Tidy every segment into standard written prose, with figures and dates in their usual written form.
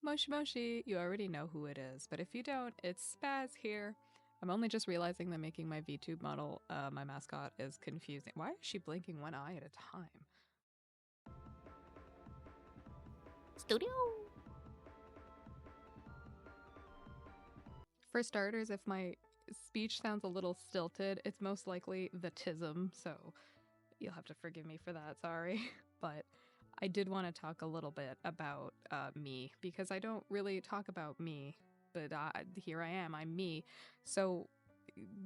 Moshi Moshi, you already know who it is, but if you don't, it's Spaz here. I'm only just realizing that making my VTube model, my mascot, is confusing. Why is she blinking one eye at a time? Studio. For starters, if my speech sounds a little stilted, it's most likely the tism, so you'll have to forgive me for that, sorry. But I did want to talk a little bit about me, because I don't really talk about me, but here I am, I'm me. So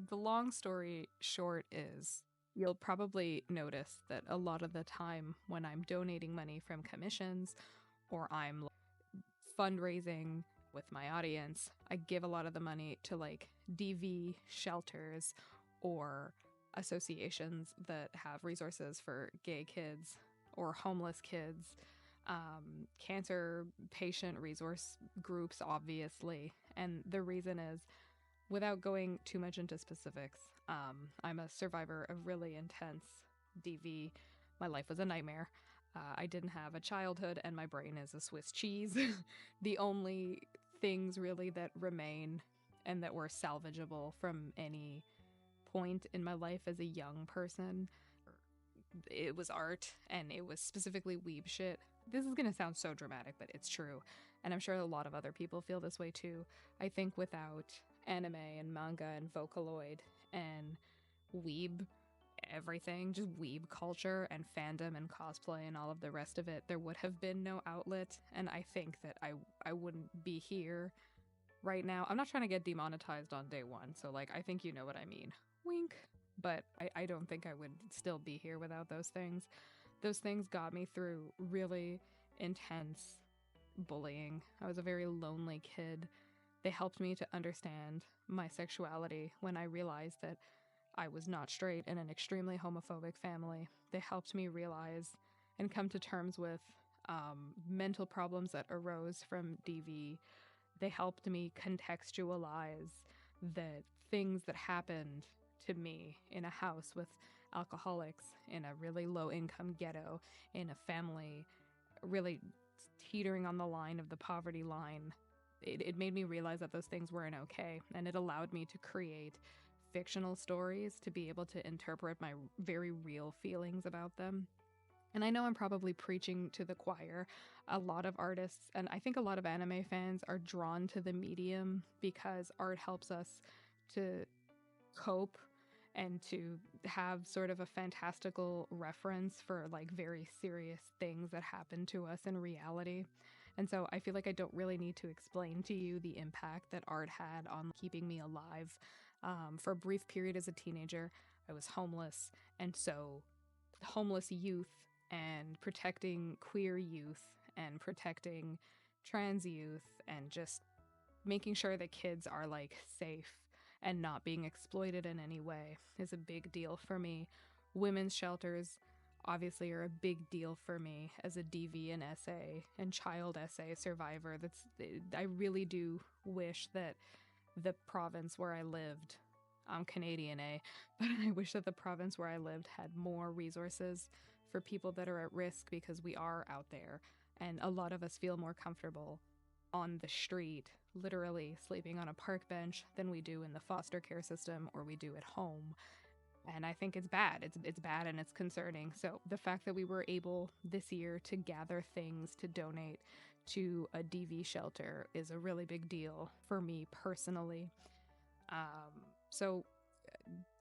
the long story short is, you'll probably notice that a lot of the time when I'm donating money from commissions or I'm fundraising with my audience, I give a lot of the money to like DV shelters or associations that have resources for gay kids or homeless kids, cancer patient resource groups, obviously. And the reason is, without going too much into specifics, I'm a survivor of really intense DV. My life was a nightmare. I didn't have a childhood, and my brain is a Swiss cheese. The only things really that remain and that were salvageable from any point in my life as a young person, it was art, and it was specifically weeb shit. This is gonna sound so dramatic, but it's true. And I'm sure a lot of other people feel this way too. I think without anime and manga and Vocaloid and weeb everything, just weeb culture and fandom and cosplay and all of the rest of it, there would have been no outlet. And I think that I wouldn't be here right now. I'm not trying to get demonetized on day one, so like, I think you know what I mean. Wink. But I don't think I would still be here without those things. Those things got me through really intense bullying. I was a very lonely kid. They helped me to understand my sexuality when I realized that I was not straight in an extremely homophobic family. They helped me realize and come to terms with mental problems that arose from DV. They helped me contextualize the things that happened to me in a house with alcoholics, in a really low income ghetto, in a family really teetering on the line of the poverty line. It made me realize that those things weren't okay, and it allowed me to create fictional stories to be able to interpret my very real feelings about them. And I know I'm probably preaching to the choir. A lot of artists, and I think a lot of anime fans, are drawn to the medium because art helps us to cope and to have sort of a fantastical reference for like very serious things that happen to us in reality. And so I feel like I don't really need to explain to you the impact that art had on keeping me alive. For a brief period as a teenager, I was homeless, and so homeless youth and protecting queer youth and protecting trans youth and just making sure that kids are like safe and not being exploited in any way is a big deal for me. Women's shelters obviously are a big deal for me as a DV and SA and child SA survivor. I really do wish that the province where I lived, I'm Canadian, but I wish that the province where I lived had more resources for people that are at risk, because we are out there and a lot of us feel more comfortable on the street, literally sleeping on a park bench, than we do in the foster care system or we do at home. And I think it's bad. It's bad and it's concerning. So the fact that we were able this year to gather things to donate to a DV shelter is a really big deal for me personally. So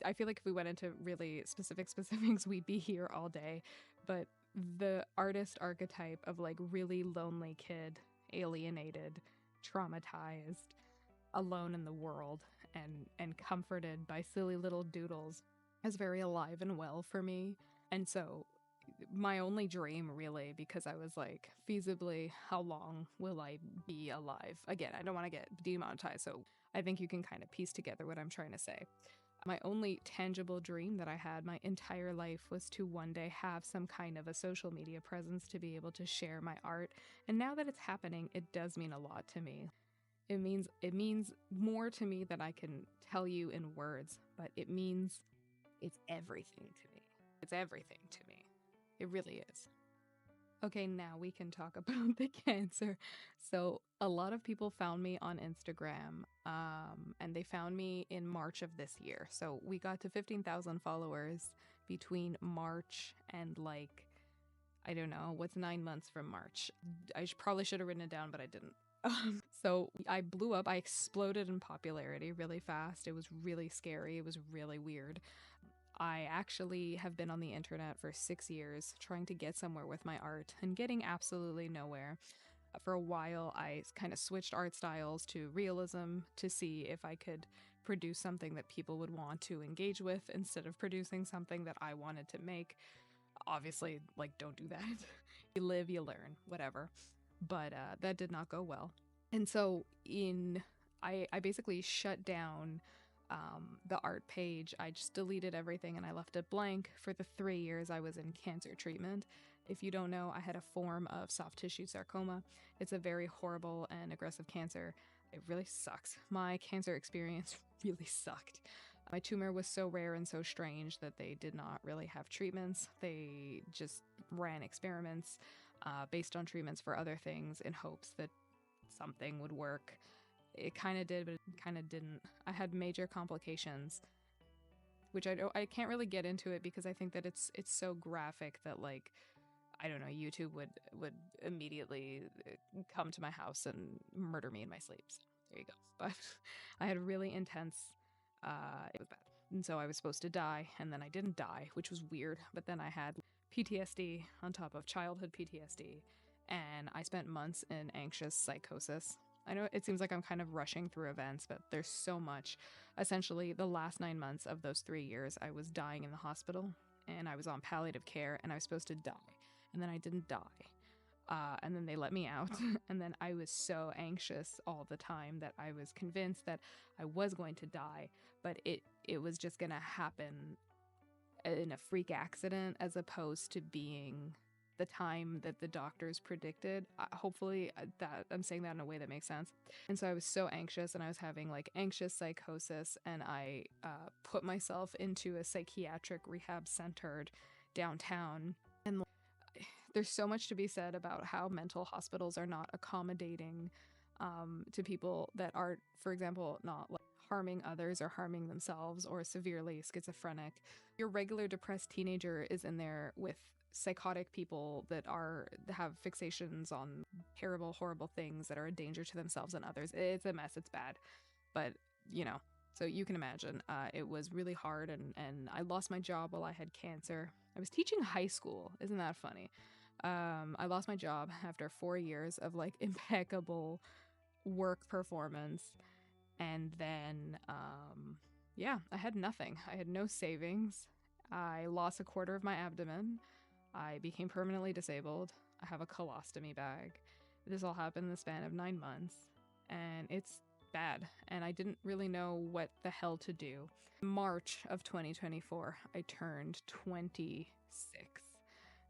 I feel like if we went into really specifics, we'd be here all day. But the artist archetype of like really lonely kid, alienated, traumatized, alone in the world, and comforted by silly little doodles is very alive and well for me. And so my only dream, really, because I was like, feasibly, how long will I be alive? Again, I don't want to get demonetized, so I think you can kind of piece together what I'm trying to say. My only tangible dream that I had my entire life was to one day have some kind of a social media presence to be able to share my art. And now that it's happening, it does mean a lot to me. It means more to me than I can tell you in words, but it means it's everything to me. It's everything to me. It really is. Okay, now we can talk about the cancer. So, a lot of people found me on Instagram, and they found me in March of this year. So, we got to 15,000 followers between March and like, I don't know, what's 9 months from March? Probably should have written it down, but I didn't. So, I blew up. I exploded in popularity really fast. It was really scary. It was really weird. I actually have been on the internet for 6 years trying to get somewhere with my art and getting absolutely nowhere. For a while, I kind of switched art styles to realism to see if I could produce something that people would want to engage with instead of producing something that I wanted to make. Obviously, like, don't do that. You live, you learn, whatever. But that did not go well. And so I basically shut down the art page. I just deleted everything and I left it blank for the 3 years I was in cancer treatment. If you don't know, I had a form of soft tissue sarcoma. It's a very horrible and aggressive cancer. It really sucks. My cancer experience really sucked. My tumor was so rare and so strange that they did not really have treatments. They just ran experiments based on treatments for other things in hopes that something would work. It kind of did, but it kind of didn't. I had major complications, which I can't really get into it because I think that it's so graphic that, like, I don't know, YouTube would immediately come to my house and murder me in my sleep. So there you go. But I had really intense. It was bad, and so I was supposed to die, and then I didn't die, which was weird. But then I had PTSD on top of childhood PTSD, and I spent months in anxious psychosis. I know it seems like I'm kind of rushing through events, but there's so much. Essentially, the last 9 months of those 3 years, I was dying in the hospital, and I was on palliative care, and I was supposed to die, and then I didn't die. And then they let me out, and then I was so anxious all the time that I was convinced that I was going to die, but it was just going to happen in a freak accident as opposed to being the time that the doctors predicted. Hopefully that I'm saying that in a way that makes sense. And so I was so anxious, and I was having like anxious psychosis, and I put myself into a psychiatric rehab centered downtown. And there's so much to be said about how mental hospitals are not accommodating to people that are, for example, not like harming others or harming themselves or severely schizophrenic. Your regular depressed teenager is in there with psychotic people that have fixations on terrible, horrible things that are a danger to themselves and others. It's a mess. It's bad. But, you know, so you can imagine it was really hard, and I lost my job while I had cancer. I was teaching high school. Isn't that funny? I lost my job after 4 years of like impeccable work performance. And then, yeah, I had nothing. I had no savings. I lost a quarter of my abdomen. I became permanently disabled. I have a colostomy bag. This all happened in the span of 9 months, and it's bad. And I didn't really know what the hell to do. March of 2024, I turned 26.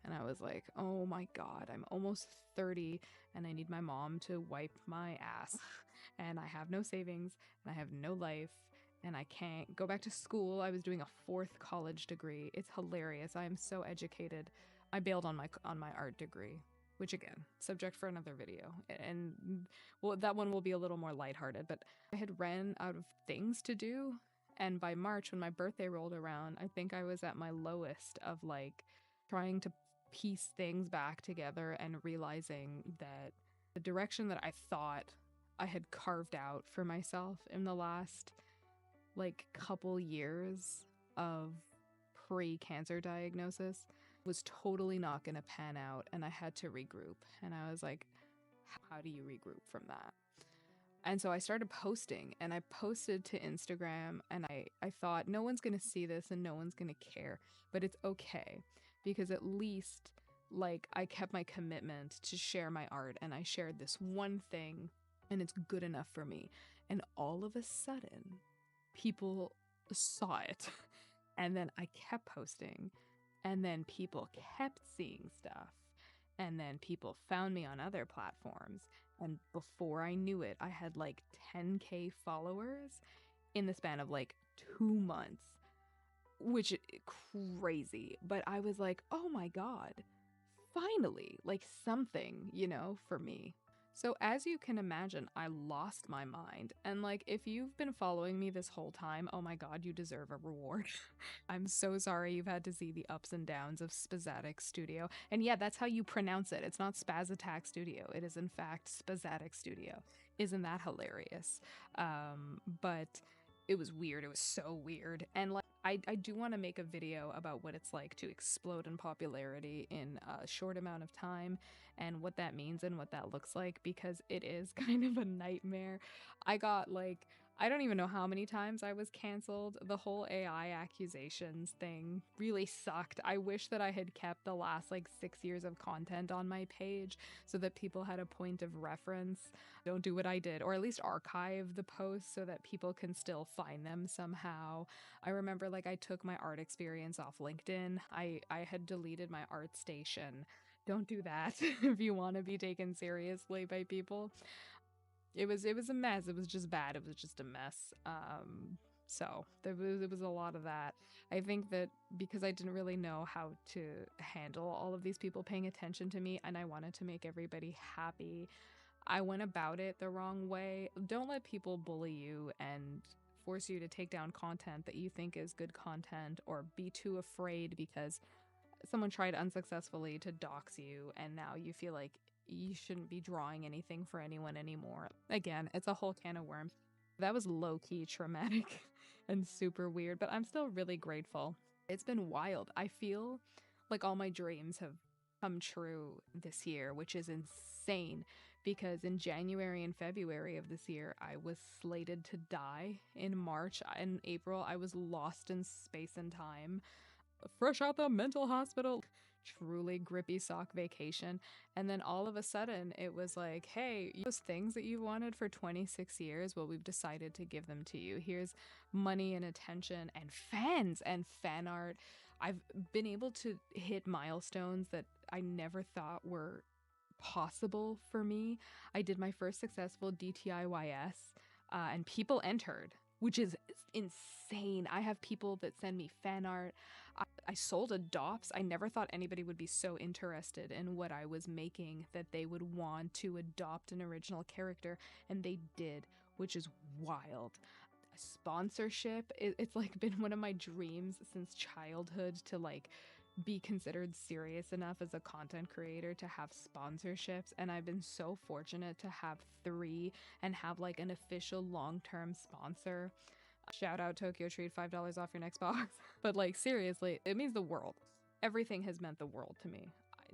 And I was like, oh my God, I'm almost 30 and I need my mom to wipe my ass. And I have no savings and I have no life and I can't go back to school. I was doing a fourth college degree. It's hilarious. I am so educated. I bailed on my art degree, which again, subject for another video. And well, that one will be a little more lighthearted, but I had ran out of things to do. And by March, when my birthday rolled around, I think I was at my lowest of like trying to piece things back together and realizing that the direction that I thought I had carved out for myself in the last like couple years of pre-cancer diagnosis was totally not going to pan out, and I had to regroup. And I was like, how do you regroup from that? And so I started posting, and I posted to Instagram, and I thought no one's going to see this and no one's going to care, but it's okay because at least like I kept my commitment to share my art, and I shared this one thing and it's good enough for me. And all of a sudden people saw it and then I kept posting, and then people kept seeing stuff, and then people found me on other platforms, and before I knew it I had like 10K followers in the span of like 2 months, which is crazy. But I was like, oh my God, finally, like something, you know, for me. So as you can imagine, I lost my mind. And like, if you've been following me this whole time, oh my God, you deserve a reward. I'm so sorry you've had to see the ups and downs of Spazzatic Studio. And yeah, that's how you pronounce it. It's not Spaz Attack Studio. It is in fact Spazzatic Studio. Isn't that hilarious? But it was weird. It was so weird. And like, I do want to make a video about what it's like to explode in popularity in a short amount of time and what that means and what that looks like, because it is kind of a nightmare. I got like, I don't even know how many times I was canceled. The whole AI accusations thing really sucked. I wish that I had kept the last like 6 years of content on my page so that people had a point of reference. Don't do what I did, or at least archive the posts so that people can still find them somehow. I remember like I took my art experience off LinkedIn. I had deleted my art station. Don't do that if you want to be taken seriously by people. It was a mess. It was just bad. It was just a mess. So there was a lot of that. I think that because I didn't really know how to handle all of these people paying attention to me and I wanted to make everybody happy, I went about it the wrong way. Don't let people bully you and force you to take down content that you think is good content, or be too afraid because someone tried unsuccessfully to dox you and now you feel like you shouldn't be drawing anything for anyone anymore. Again, it's a whole can of worms. That was low-key traumatic and super weird, but I'm still really grateful. It's been wild. I feel like all my dreams have come true this year, which is insane because in January and February of this year, I was slated to die. In March and April, I was lost in space and time, fresh out the mental hospital. Truly grippy sock vacation. And then all of a sudden it was like, hey, those things that you wanted for 26 years, well, we've decided to give them to you. Here's money and attention and fans and fan art. I've been able to hit milestones that I never thought were possible for me. I did my first successful DTIYS, and people entered, which is insane. I have people that send me fan art. I sold adopts. I never thought anybody would be so interested in what I was making that they would want to adopt an original character, and they did, which is wild. Sponsorship, it's like been one of my dreams since childhood to like be considered serious enough as a content creator to have sponsorships, and I've been so fortunate to have 3 and have like an official long-term sponsor. Shout out Tokyo Treat, $5 off your next box. But like seriously, it means the world. Everything has meant the world to me.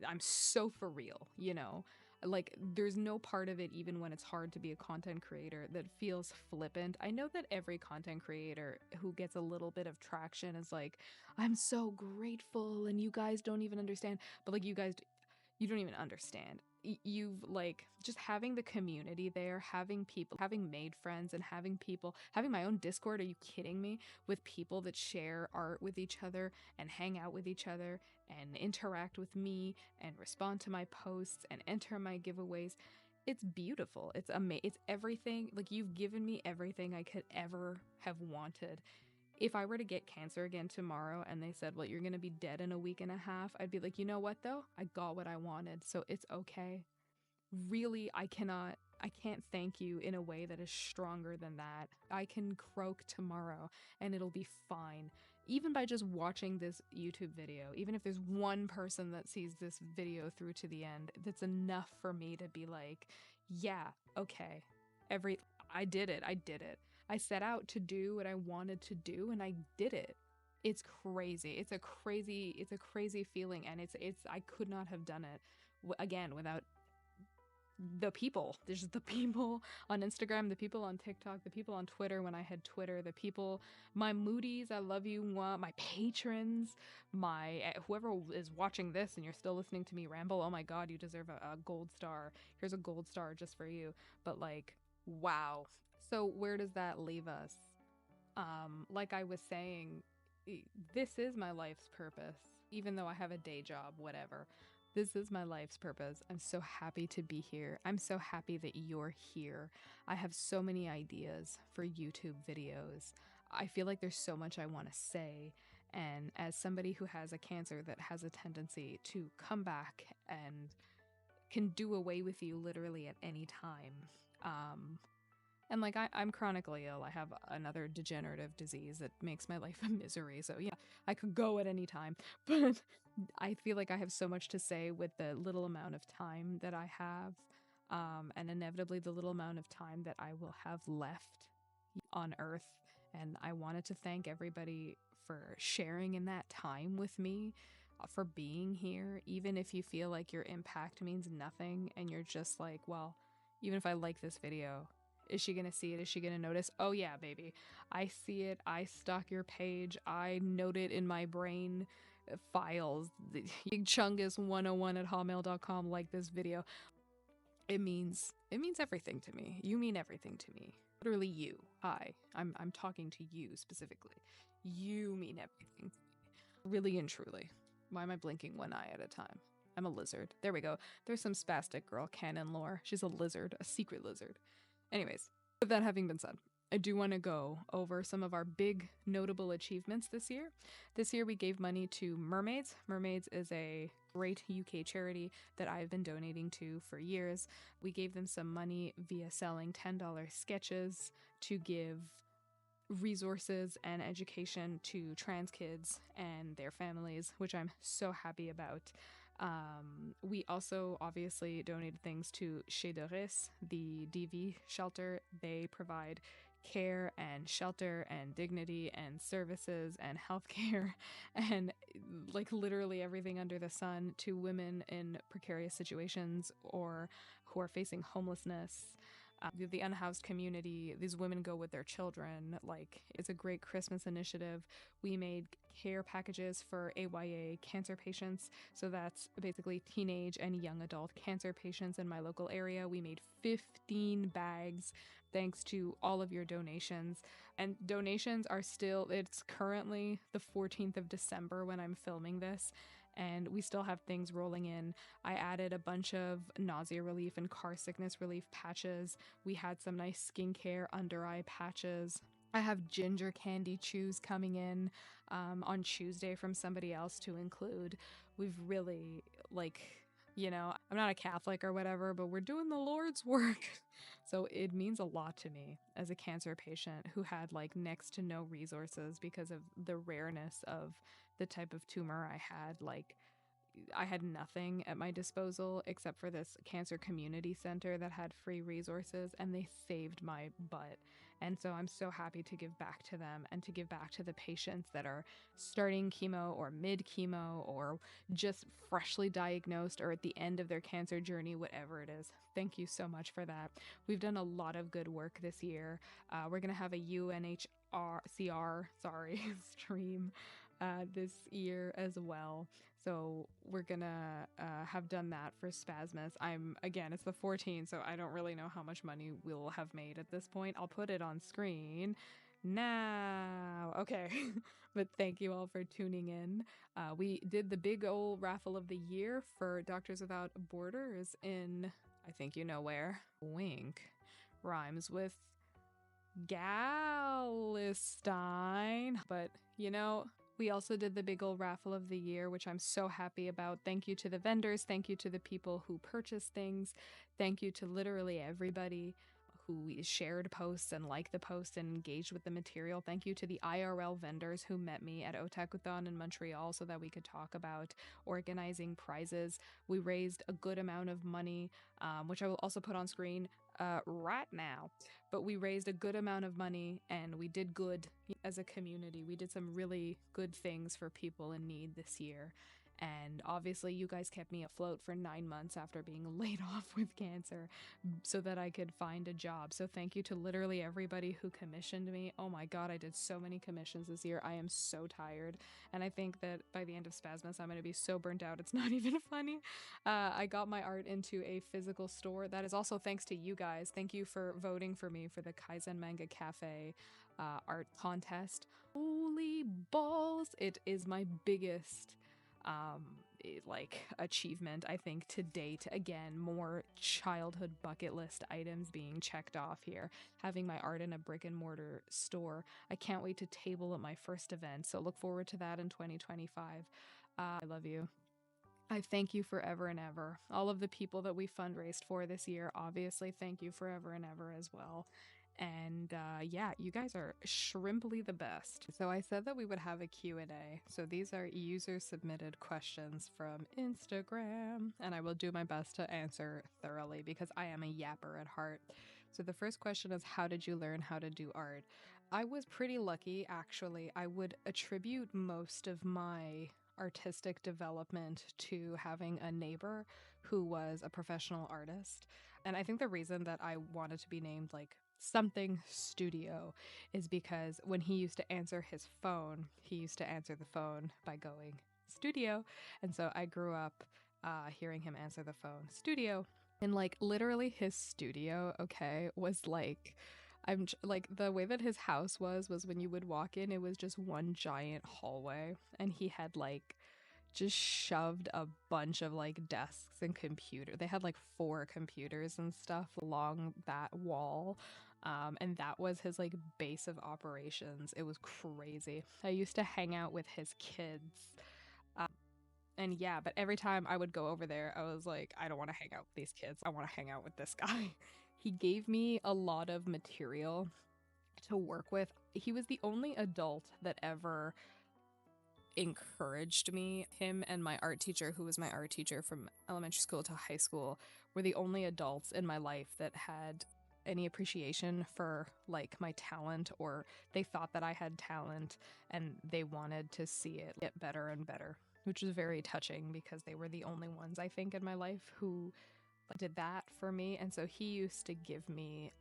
I'm so for real, you know? Like there's no part of it, even when it's hard to be a content creator, that feels flippant. I know that every content creator who gets a little bit of traction is like, I'm so grateful and you guys don't even understand. But like you don't even understand. You've like just having the community there, having people, having made friends and having people, having my own Discord. Are you kidding me? With people that share art with each other and hang out with each other and interact with me and respond to my posts and enter my giveaways. It's beautiful. It's amazing. It's everything. Like you've given me everything I could ever have wanted. If I were to get cancer again tomorrow and they said, well, you're going to be dead in a week and a half, I'd be like, you know what though? I got what I wanted, so it's okay. Really, I can't thank you in a way that is stronger than that. I can croak tomorrow and it'll be fine. Even by just watching this YouTube video, even if there's one person that sees this video through to the end, that's enough for me to be like, yeah, okay. I did it. I set out to do what I wanted to do and I did it. It's crazy. It's a crazy feeling, and I could not have done it again without the people. There's the people on Instagram, the people on TikTok, the people on Twitter when I had Twitter, the people, my moodies, I love you, my patrons, my whoever is watching this and you're still listening to me ramble, oh my god, you deserve a gold star. Here's a gold star just for you. But like, wow. So where does that leave us? Like I was saying, this is my life's purpose, even though I have a day job, whatever. This is my life's purpose. I'm so happy to be here. I'm so happy that you're here. I have so many ideas for YouTube videos. I feel like there's so much I want to say, And as somebody who has a cancer that has a tendency to come back and can do away with you literally at any time. And like I'm chronically ill. I have another degenerative disease that makes my life a misery. So yeah, I could go at any time. But I feel like I have so much to say with the little amount of time that I have, and inevitably the little amount of time that I will have left on Earth. And I wanted to thank everybody for sharing in that time with me, for being here, even if you feel like your impact means nothing and you're just like, well, even if I like this video, is she gonna see it? Is she gonna notice? Oh yeah, baby. I see it. I stalk your page. I note it in my brain files. BigChungus101 at hotmail.com. Like this video. It means everything to me. You mean everything to me. Literally you. I'm talking to you specifically. You mean everything to me. Really and truly. Why am I blinking one eye at a time? I'm a lizard. There we go. There's some spastic girl canon lore. She's a lizard, a secret lizard. Anyways, with that having been said, I do want to go over some of our big notable achievements this year. This year we gave money to Mermaids. Mermaids is a great UK charity that I've been donating to for years. We gave them some money via selling $10 sketches to give resources and education to trans kids and their families, which I'm so happy about. We also obviously donated things to Shahzaib, the DV shelter. They provide care and shelter and dignity and services and healthcare and like literally everything under the sun to women in precarious situations or who are facing homelessness. The unhoused community, these women go with their children. Like, it's a great Christmas initiative. We made care packages for AYA cancer patients. So that's basically teenage and young adult cancer patients in my local area. We made 15 bags thanks to all of your donations. And donations are still, it's currently the 14th of December when I'm filming this. And we still have things rolling in. I added a bunch of nausea relief and car sickness relief patches. We had some nice skincare under eye patches. I have ginger candy chews coming in on Tuesday from somebody else to include. We've really, like, you know, I'm not a Catholic or whatever, but we're doing the Lord's work. So it means a lot to me as a cancer patient who had like next to no resources because of the rareness of the type of tumor I had. Like, I had nothing at my disposal except for this cancer community center that had free resources, and they saved my butt. And so I'm so happy to give back to them and to give back to the patients that are starting chemo or mid chemo or just freshly diagnosed or at the end of their cancer journey, whatever it is. Thank you so much for that. We've done a lot of good work this year. We're going to have a UNHCR stream this year as well. So we're gonna have done that for Spasmus. Again, it's the 14th, so I don't really know how much money we'll have made at this point. I'll put it on screen now. Okay. But thank you all for tuning in. We did the big old raffle of the year for Doctors Without Borders in, I think you know where. Wink. Rhymes with Galistine. But, you know, we also did the big old raffle of the year, which I'm so happy about. Thank you to the vendors. Thank you to the people who purchased things. Thank you to literally everybody who shared posts and liked the posts and engaged with the material. Thank you to the IRL vendors who met me at Otakuthon in Montreal so that we could talk about organizing prizes. We raised a good amount of money, which I will also put on screen right now. But we raised a good amount of money and we did good as a community. We did some really good things for people in need this year. And obviously you guys kept me afloat for 9 months after being laid off with cancer so that I could find a job. So thank you to literally everybody who commissioned me. Oh my God, I did so many commissions this year. I am so tired. And I think that by the end of Spasmus, I'm going to be so burnt out. It's not even funny. I got my art into a physical store. That is also thanks to you guys. Thank you for voting for me for the Kaizen Manga Cafe art contest. Holy balls. It is my biggest like achievement, I think, to date. Again, more childhood bucket list items being checked off here. Having my art in a brick and mortar store. I can't wait to table at my first event, so look forward to that in 2025. I love you. I thank you forever and ever. All of the people that we fundraised for this year, obviously, thank you forever and ever as well. And yeah, you guys are shrimply the best. So I said that we would have a Q&A. So these are user submitted questions from Instagram, and I will do my best to answer thoroughly because I am a yapper at heart. So the first question is, how did you learn how to do art? I was pretty lucky, actually. I would attribute most of my artistic development to having a neighbor who was a professional artist. And I think the reason that I wanted to be named like something studio is because when he used to answer his phone, he used to answer the phone by going studio. And so I grew up hearing him answer the phone studio. And like literally his studio, okay, was like like the way that his house was when you would walk in, it was just one giant hallway, and he had like just shoved a bunch of like desks and computer. They had like 4 computers and stuff along that wall. And that was his like base of operations. It was crazy. I used to hang out with his kids. And yeah, but every time I would go over there, I was like, I don't want to hang out with these kids. I want to hang out with this guy. He gave me a lot of material to work with. He was the only adult that ever encouraged me. Him and my art teacher, who was my art teacher from elementary school to high school, were the only adults in my life that had any appreciation for like my talent, or they thought that I had talent and they wanted to see it get better and better, which was very touching because they were the only ones I think in my life who did that for me. And so he used to give me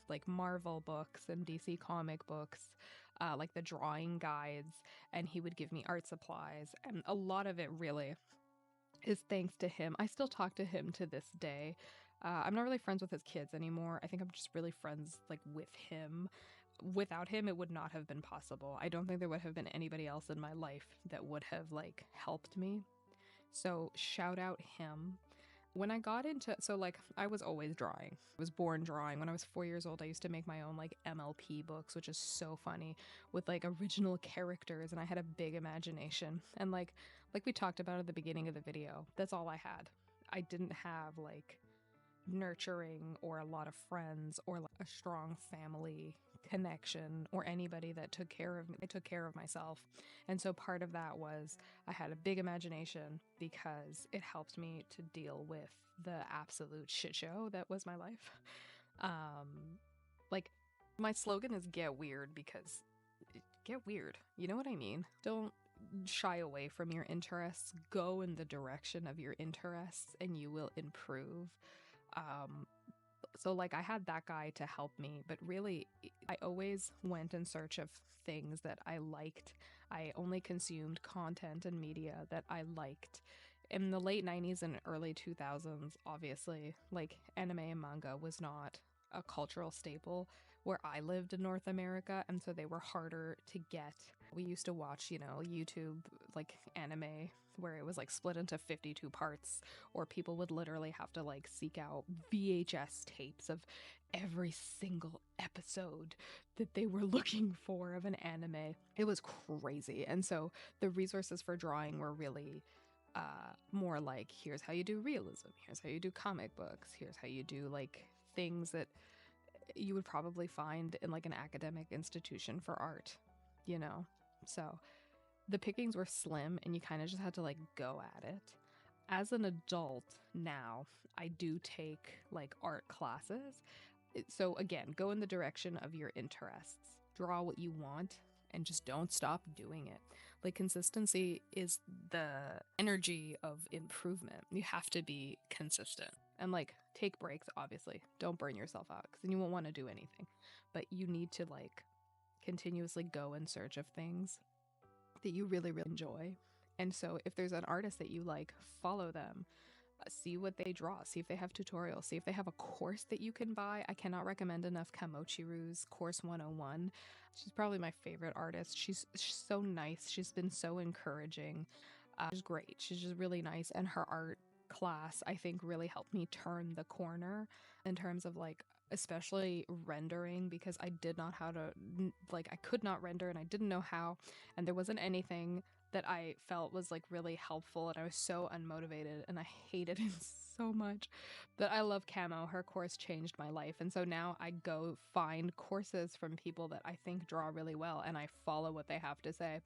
like Marvel books and DC comic books, like the drawing guides, and he would give me art supplies, and a lot of it really is thanks to him. I still talk to him to this day. I'm not really friends with his kids anymore. I think I'm just really friends like with him. Without him, it would not have been possible. I don't think there would have been anybody else in my life that would have like helped me. So shout out him. When I got into, so like I was always drawing. I was born drawing. When I was 4 years old, I used to make my own like MLP books, which is so funny, with like original characters, and I had a big imagination. And like we talked about at the beginning of the video, that's all I had. I didn't have like nurturing or a lot of friends or like a strong family connection or anybody that took care of me. I took care of myself. And so part of that was I had a big imagination because it helped me to deal with the absolute shit show that was my life. Like my slogan is get weird because get weird. You know what I mean? Don't shy away from your interests. Go in the direction of your interests and you will improve. So like I had that guy to help me, but really I always went in search of things that I liked. I only consumed content and media that I liked. In the late 90s and early 2000s, obviously, like anime and manga was not a cultural staple where I lived in North America, and so they were harder to get. We used to watch, you know, YouTube like anime where it was like split into 52 parts, or people would literally have to like seek out VHS tapes of every single episode that they were looking for of an anime. It was crazy. And so the resources for drawing were really more like, here's how you do realism, here's how you do comic books, here's how you do like things that you would probably find in like an academic institution for art, you know? So the pickings were slim and you kind of just had to like go at it. As an adult now, I do take like art classes. So again, go in the direction of your interests. Draw what you want and just don't stop doing it. Like consistency is the energy of improvement. You have to be consistent. And like take breaks, obviously. Don't burn yourself out because then you won't want to do anything. But you need to like continuously go in search of things that you really, really enjoy. And so if there's an artist that you like, follow them. See what they draw, see if they have tutorials, see if they have a course that you can buy. I cannot recommend enough Kamochiru's Course 101. She's probably my favorite artist. She's so nice. She's been so encouraging. She's great. She's just really nice. And her art class, I think, really helped me turn the corner in terms of like, especially rendering, because I did not how to, like, I could not render and I didn't know how. And there wasn't anything that I felt was like really helpful, and I was so unmotivated and I hated it so much. But I love Camo. Her course changed my life, and so now I go find courses from people that I think draw really well and I follow what they have to say.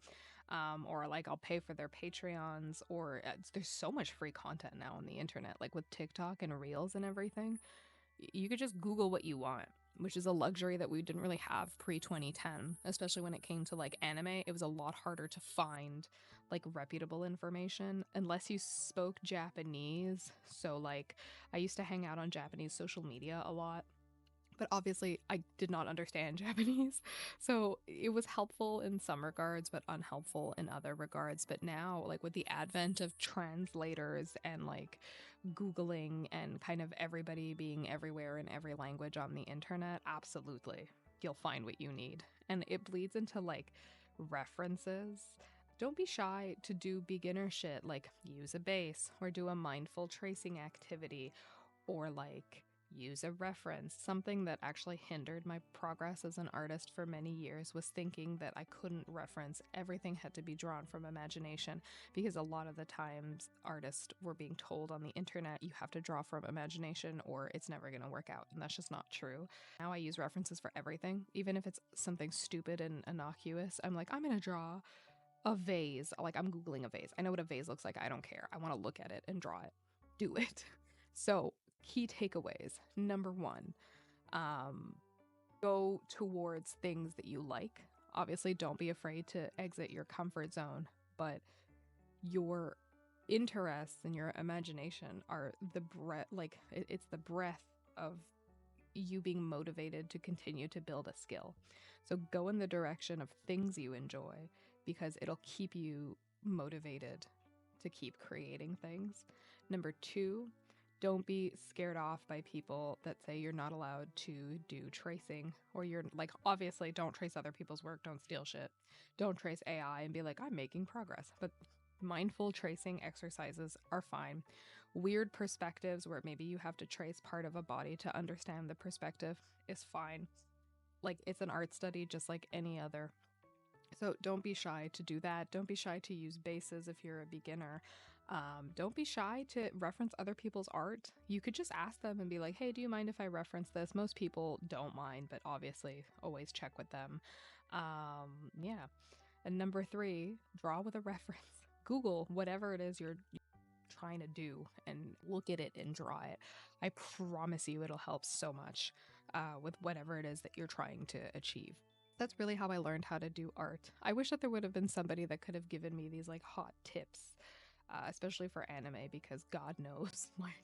Or like I'll pay for their Patreons, or there's so much free content now on the internet, like with TikTok and Reels and everything. You could just Google what you want, which is a luxury that we didn't really have pre 2010, especially when it came to like anime. It was a lot harder to find like reputable information unless you spoke Japanese. So, like, I used to hang out on Japanese social media a lot, but obviously I did not understand Japanese. So it was helpful in some regards, but unhelpful in other regards. But now, like with the advent of translators and like Googling and kind of everybody being everywhere in every language on the internet, absolutely, you'll find what you need. And it bleeds into like references. Don't be shy to do beginner shit like use a base or do a mindful tracing activity or like use a reference. Something that actually hindered my progress as an artist for many years was thinking that I couldn't reference. Everything had to be drawn from imagination, because a lot of the times artists were being told on the internet you have to draw from imagination or it's never going to work out, and that's just not true. Now I use references for everything, even if it's something stupid and innocuous. I'm like, I'm going to draw a vase. Like, I'm Googling a vase. I know what a vase looks like. I don't care. I want to look at it and draw it. Do it. So, key takeaways. Number one, go towards things that you like. Obviously, don't be afraid to exit your comfort zone, but your interests and your imagination are the breath, like, it's the breath of you being motivated to continue to build a skill. So go in the direction of things you enjoy, because it'll keep you motivated to keep creating things. Number two, don't be scared off by people that say you're not allowed to do tracing, or you're like, obviously, don't trace other people's work, don't steal shit. Don't trace AI and be like, I'm making progress. But mindful tracing exercises are fine. Weird perspectives where maybe you have to trace part of a body to understand the perspective is fine. Like, it's an art study just like any other. So don't be shy to do that. Don't be shy to use bases if you're a beginner. Don't be shy to reference other people's art. You could just ask them and be like, hey, do you mind if I reference this? Most people don't mind, but obviously always check with them. Yeah. And number three, draw with a reference. Google whatever it is you're trying to do and look at it and draw it. I promise you it'll help so much with whatever it is that you're trying to achieve. That's really how I learned how to do art. I wish that there would have been somebody that could have given me these like hot tips, especially for anime, because God knows, like,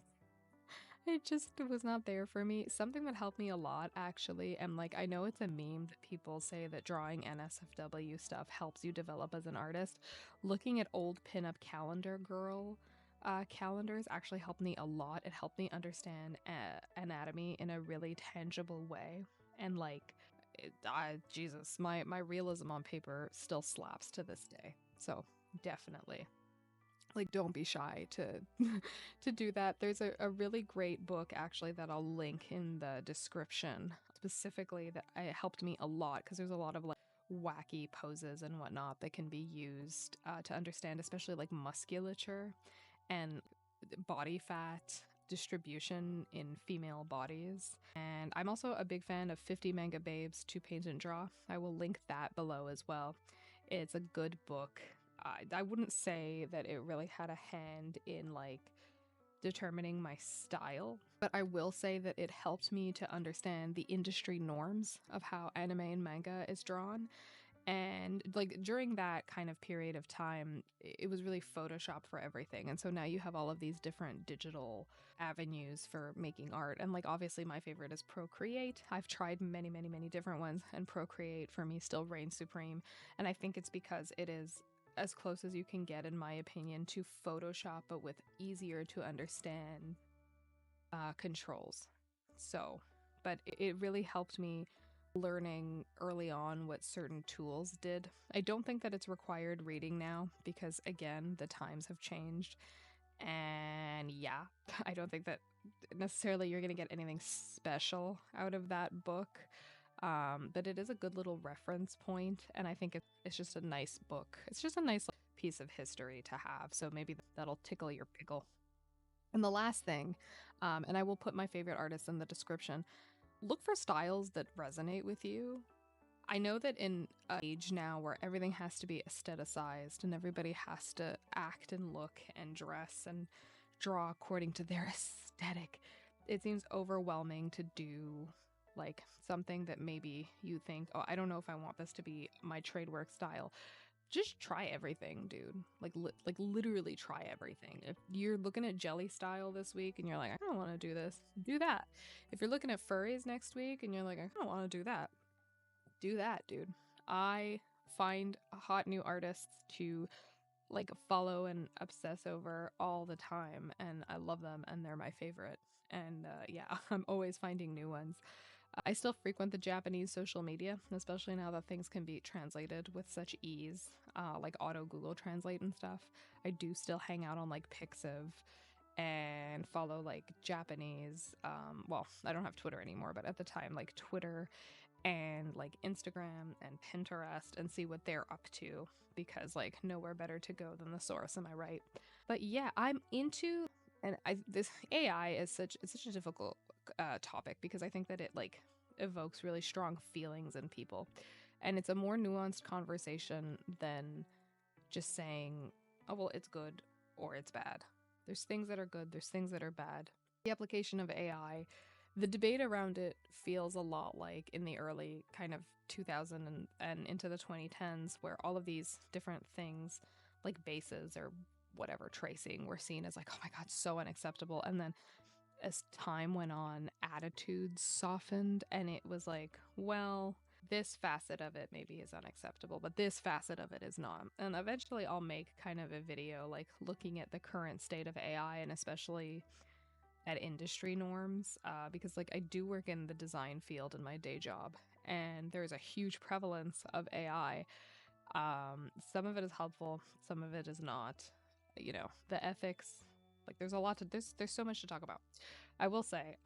it just was not there for me. Something that helped me a lot, actually, and like, I know it's a meme that people say that drawing NSFW stuff helps you develop as an artist. Looking at old pinup calendar girl calendars actually helped me a lot. It helped me understand anatomy in a really tangible way. And like, Jesus, my realism on paper still slaps to this day. So definitely, like, don't be shy to to do that. There's a really great book actually that I'll link in the description, specifically, that helped me a lot, because there's a lot of like wacky poses and whatnot that can be used to understand, especially like musculature and body fat distribution in female bodies. And I'm also a big fan of 50 Manga Babes to Paint and Draw. I will link that below as well. It's a good book. I wouldn't say that it really had a hand in like determining my style, but I will say that it helped me to understand the industry norms of how anime and manga is drawn. And like during that kind of period of time, it was really Photoshop for everything. And so now you have all of these different digital avenues for making art. And like, obviously my favorite is Procreate. I've tried many, many, many different ones, and Procreate for me still reigns supreme. And I think it's because it is as close as you can get, in my opinion, to Photoshop, but with easier to understand controls. So, but it really helped me learning early on what certain tools did. I don't think that it's required reading now because, again, the times have changed. And yeah, I don't think that necessarily you're going to get anything special out of that book. But it is a good little reference point, and I think it's just a nice book. It's just a nice piece of history to have, so maybe that'll tickle your pickle. And the last thing, and I will put my favorite artists in the description, look for styles that resonate with you. I know that in an age now where everything has to be aestheticized and everybody has to act and look and dress and draw according to their aesthetic, it seems overwhelming to do like something that maybe you think, oh, I don't know if I want this to be my trade work style. Just try everything, dude. Like literally try everything. If you're looking at jelly style this week and you're like, I don't want to do this, do that. If you're looking at furries next week and you're like, I don't want to do that, dude. I find hot new artists to like follow and obsess over all the time, and I love them and they're my favorite. And yeah, I'm always finding new ones. I still frequent the Japanese social media, especially now that things can be translated with such ease, like auto Google Translate and stuff. I do still hang out on like Pixiv and follow like Japanese. Well, I don't have Twitter anymore, but at the time, like Twitter and like Instagram and Pinterest and see what they're up to, because like nowhere better to go than the source, am I right? But yeah, I'm into, and this AI is such a difficult topic because I think that it like evokes really strong feelings in people, and it's a more nuanced conversation than just saying, oh well, it's good or it's bad. There's things that are good, there's things that are bad. The application of AI, the debate around it feels a lot like in the early kind of 2000 and into the 2010s, where all of these different things like bases or whatever tracing were seen as like, oh my god, so unacceptable. And then as time went on, attitudes softened and it was like, well, this facet of it maybe is unacceptable, but this facet of it is not. And eventually I'll make kind of a video like looking at the current state of AI, and especially at industry norms, because like I do work in the design field in my day job, and there's a huge prevalence of AI. Some of it is helpful, some of it is not. You know, the ethics, like there's a lot to there's so much to talk about. I will say,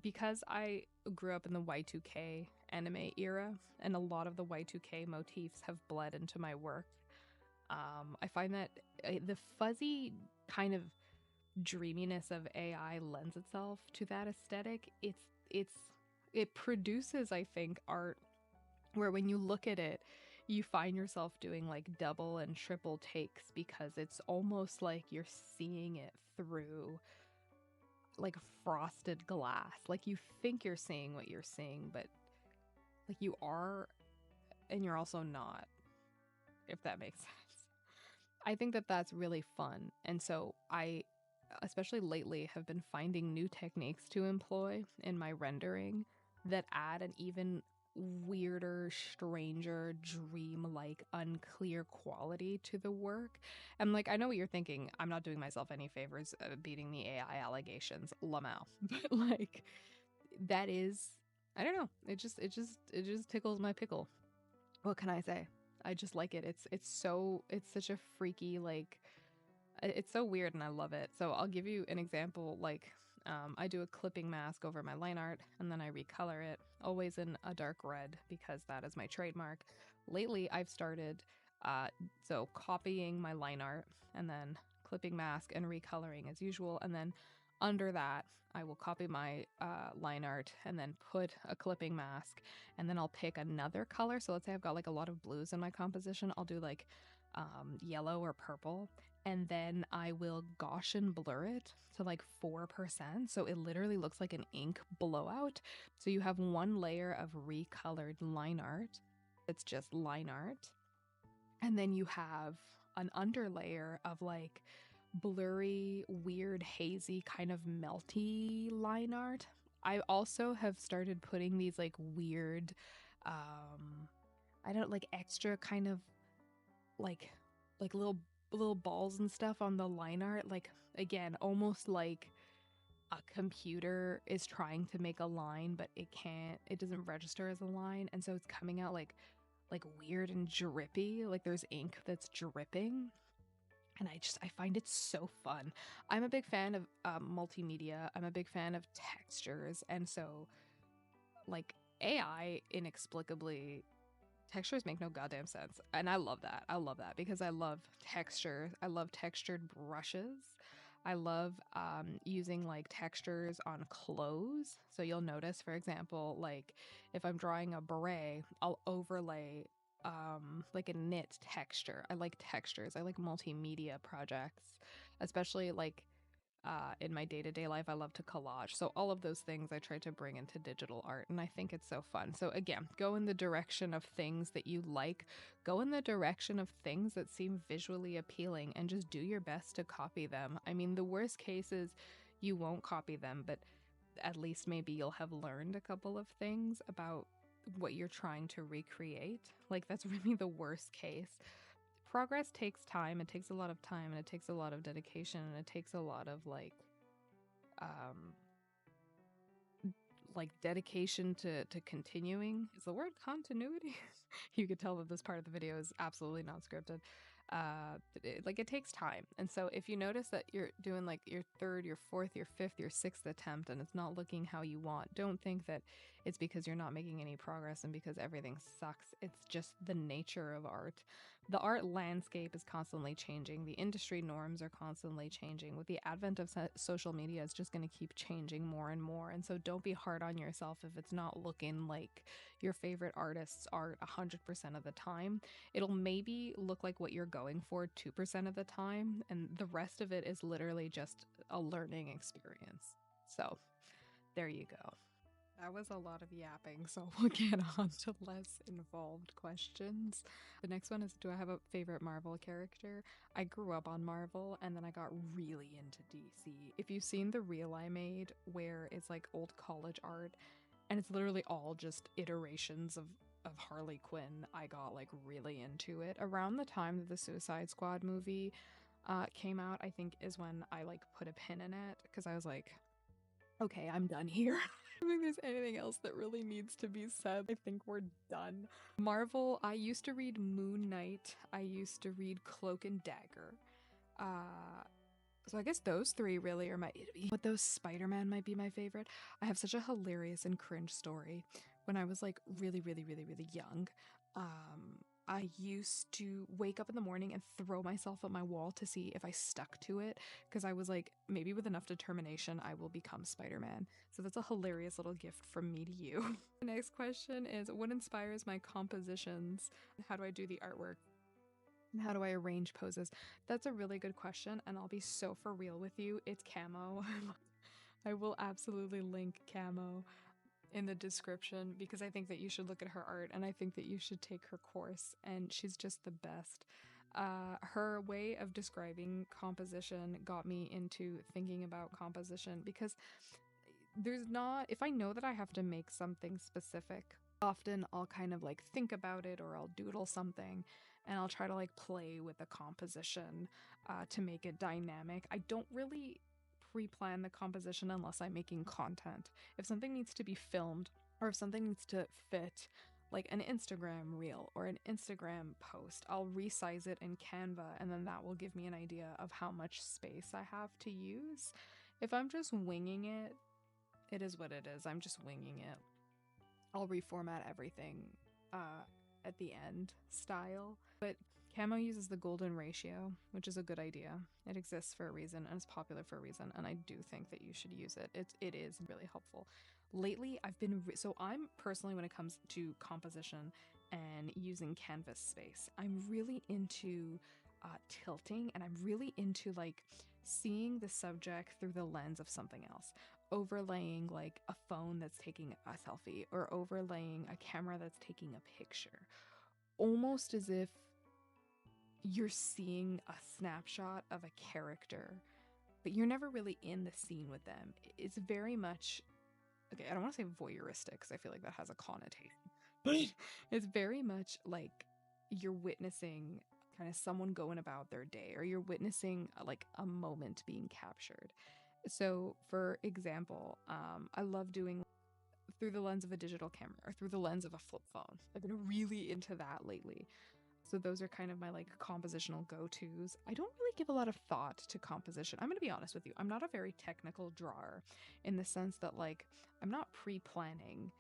because I grew up in the Y2K anime era, and a lot of the Y2K motifs have bled into my work. I find that the fuzzy kind of dreaminess of AI lends itself to that aesthetic. It produces, I think, art where when you look at it, you find yourself doing like double and triple takes because it's almost like you're seeing it through like frosted glass. Like you think you're seeing what you're seeing, but like you are and you're also not, if that makes sense. I think that that's really fun. And so I, especially lately, have been finding new techniques to employ in my rendering that add an even weirder, stranger, dream-like, unclear quality to the work. And like, I know what you're thinking. I'm not doing myself any favors beating the AI allegations, Lamau. But like, that is, I don't know. It just tickles my pickle. What can I say? I just like it. It's such a freaky, like, it's so weird and I love it. So I'll give you an example. Like, I do a clipping mask over my line art and then I recolor it, always in a dark red because that is my trademark. Lately, I've started so copying my line art and then clipping mask and recoloring as usual. And then under that, I will copy my line art and then put a clipping mask, and then I'll pick another color. So let's say I've got like a lot of blues in my composition. I'll do like yellow or purple, and then I will Gaussian blur it to like 4%. So it literally looks like an ink blowout. So you have one layer of recolored line art. It's just line art. And then you have an underlayer of like blurry, weird, hazy, kind of melty line art. I also have started putting these like weird, I don't like extra kind of like little balls and stuff on the line art. Like again, almost like a computer is trying to make a line, but it doesn't register as a line, and so it's coming out like weird and drippy, like there's ink that's dripping. And I find it so fun. I'm a big fan of multimedia. I'm a big fan of textures, and so like AI inexplicably textures make no goddamn sense. And I love that. I love that because I love texture. I love textured brushes. I love using like textures on clothes. So you'll notice, for example, like if I'm drawing a beret, I'll overlay like a knit texture. I like textures. I like multimedia projects, especially like in my day-to-day life. I love to collage, so all of those things I try to bring into digital art, and I think it's so fun. So again, go in the direction of things that you like, go in the direction of things that seem visually appealing, and just do your best to copy them. I mean, the worst case is you won't copy them, but at least maybe you'll have learned a couple of things about what you're trying to recreate. Like, that's really the worst case. Progress takes time. It takes a lot of time, and it takes a lot of dedication, and it takes a lot of um dedication to continuing. Is the word continuity? You could tell that this part of the video is absolutely not scripted. It takes time, and so if you notice that you're doing like your third, your fourth, your fifth, your sixth attempt and it's not looking how you want, don't think that it's because you're not making any progress and because everything sucks. It's just the nature of art. The art landscape is constantly changing. The industry norms are constantly changing. With the advent of social media, it's just going to keep changing more and more. And so don't be hard on yourself if it's not looking like your favorite artist's art 100% of the time. It'll maybe look like what you're going for 2% of the time, and the rest of it is literally just a learning experience. So there you go. That was a lot of yapping, so we'll get on to less involved questions. The next one is, do I have a favorite Marvel character? I grew up on Marvel and then I got really into DC. If you've seen the reel I made where it's like old college art and it's literally all just iterations of Harley Quinn, I got like really into it. Around the time that the Suicide Squad movie came out, I think is when I like put a pin in it because I was like, okay, I'm done here. I don't think there's anything else that really needs to be said. I think we're done. Marvel, I used to read Moon Knight. I used to read Cloak and Dagger. So I guess those three really are but those Spider-Man might be my favorite. I have such a hilarious and cringe story. When I was like really, really, really, really young, I used to wake up in the morning and throw myself at my wall to see if I stuck to it, because I was like, maybe with enough determination, I will become Spider-Man. So that's a hilarious little gift from me to you. The next question is, what inspires my compositions? How do I do the artwork? And how do I arrange poses? That's a really good question, and I'll be so for real with you. It's Camo. I will absolutely link Camo in the description because I think that you should look at her art and I think that you should take her course, and she's just the best. Her way of describing composition got me into thinking about composition because if I know that I have to make something specific, often I'll kind of like think about it or I'll doodle something and I'll try to like play with the composition to make it dynamic. I don't really pre-plan the composition unless I'm making content. If something needs to be filmed or if something needs to fit like an Instagram reel or an Instagram post, I'll resize it in Canva, and then that will give me an idea of how much space I have to use. If I'm just winging it, it is what it is. I'm just winging it. I'll reformat everything at the end style. But Camo uses the golden ratio, which is a good idea. It exists for a reason and it's popular for a reason, and I do think that you should use it. It is really helpful. Lately, I've been so I'm personally, when it comes to composition and using canvas space, I'm really into tilting, and I'm really into like seeing the subject through the lens of something else, overlaying like a phone that's taking a selfie or overlaying a camera that's taking a picture, almost as if you're seeing a snapshot of a character, but you're never really in the scene with them. It's very much, okay, I don't want to say voyeuristic because I feel like that has a connotation, but it's very much like you're witnessing kind of someone going about their day, or you're witnessing like a moment being captured. So, for example, I love doing through the lens of a digital camera or through the lens of a flip phone. I've been really into that lately. So those are kind of my like compositional go-tos. I don't really give a lot of thought to composition. I'm going to be honest with you. I'm not a very technical drawer in the sense that like I'm not pre-planning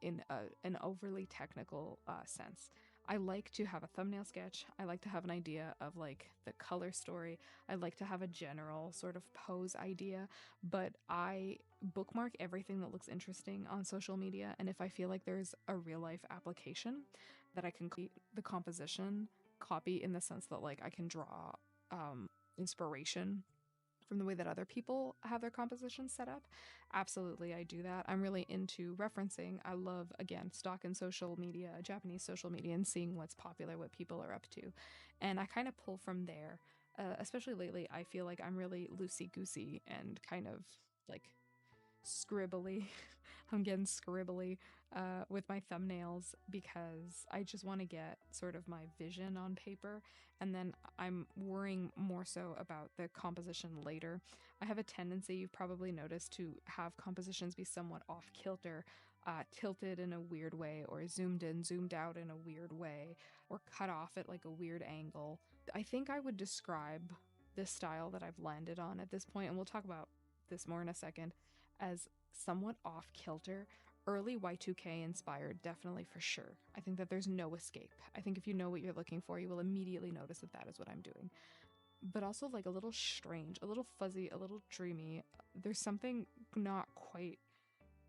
in an overly technical sense. I like to have a thumbnail sketch. I like to have an idea of like the color story. I like to have a general sort of pose idea, but I bookmark everything that looks interesting on social media. And if I feel like there's a real life application that I can create the composition copy in the sense that like I can draw inspiration from the way that other people have their compositions set up, absolutely I do that. I'm really into referencing. I love, again, stalking social media, Japanese social media, and seeing what's popular, what people are up to. And I kind of pull from there. Especially lately, I feel like I'm really loosey-goosey and kind of like scribbly. I'm getting scribbly with my thumbnails because I just want to get sort of my vision on paper, and then I'm worrying more so about the composition later. I have a tendency, you've probably noticed, to have compositions be somewhat off kilter, tilted in a weird way, or zoomed in, zoomed out in a weird way, or cut off at like a weird angle. I think I would describe this style that I've landed on at this point, and we'll talk about this more in a second, as somewhat off kilter, early Y2K inspired, definitely for sure. I think that there's no escape. I think if you know what you're looking for, you will immediately notice that that is what I'm doing. But also like a little strange, a little fuzzy, a little dreamy. There's something not quite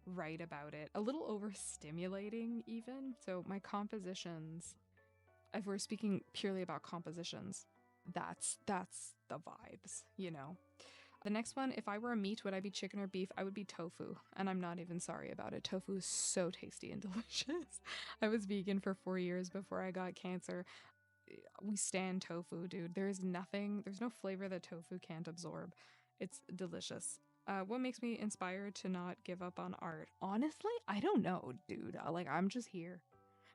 right about it. A little overstimulating even. So my compositions, if we're speaking purely about compositions, that's the vibes, you know. The next one, if I were a meat, would I be chicken or beef? I would be tofu, and I'm not even sorry about it. Tofu is so tasty and delicious. I was vegan for 4 years before I got cancer. We stand tofu, dude. There's no flavor that tofu can't absorb. It's delicious. What makes me inspired to not give up on art? Honestly, I don't know, dude. Like, I'm just here.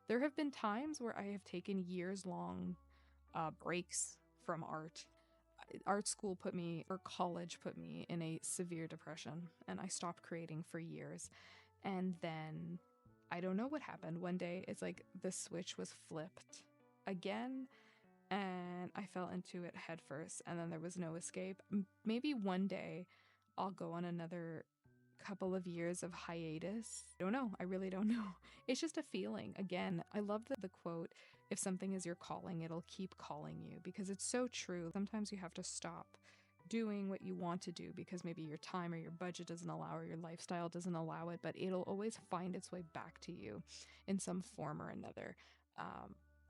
There have been times where I have taken years long breaks from art. Art school put me, or college put me, in a severe depression, and I stopped creating for years. And then I don't know what happened. One day, it's like the switch was flipped again, and I fell into it headfirst, and then there was no escape. Maybe one day I'll go on another couple of years of hiatus. I don't know. I really don't know. It's just a feeling. Again, I love the quote, if something is your calling, it'll keep calling you, because it's so true. Sometimes you have to stop doing what you want to do because maybe your time or your budget doesn't allow or your lifestyle doesn't allow it, but it'll always find its way back to you in some form or another.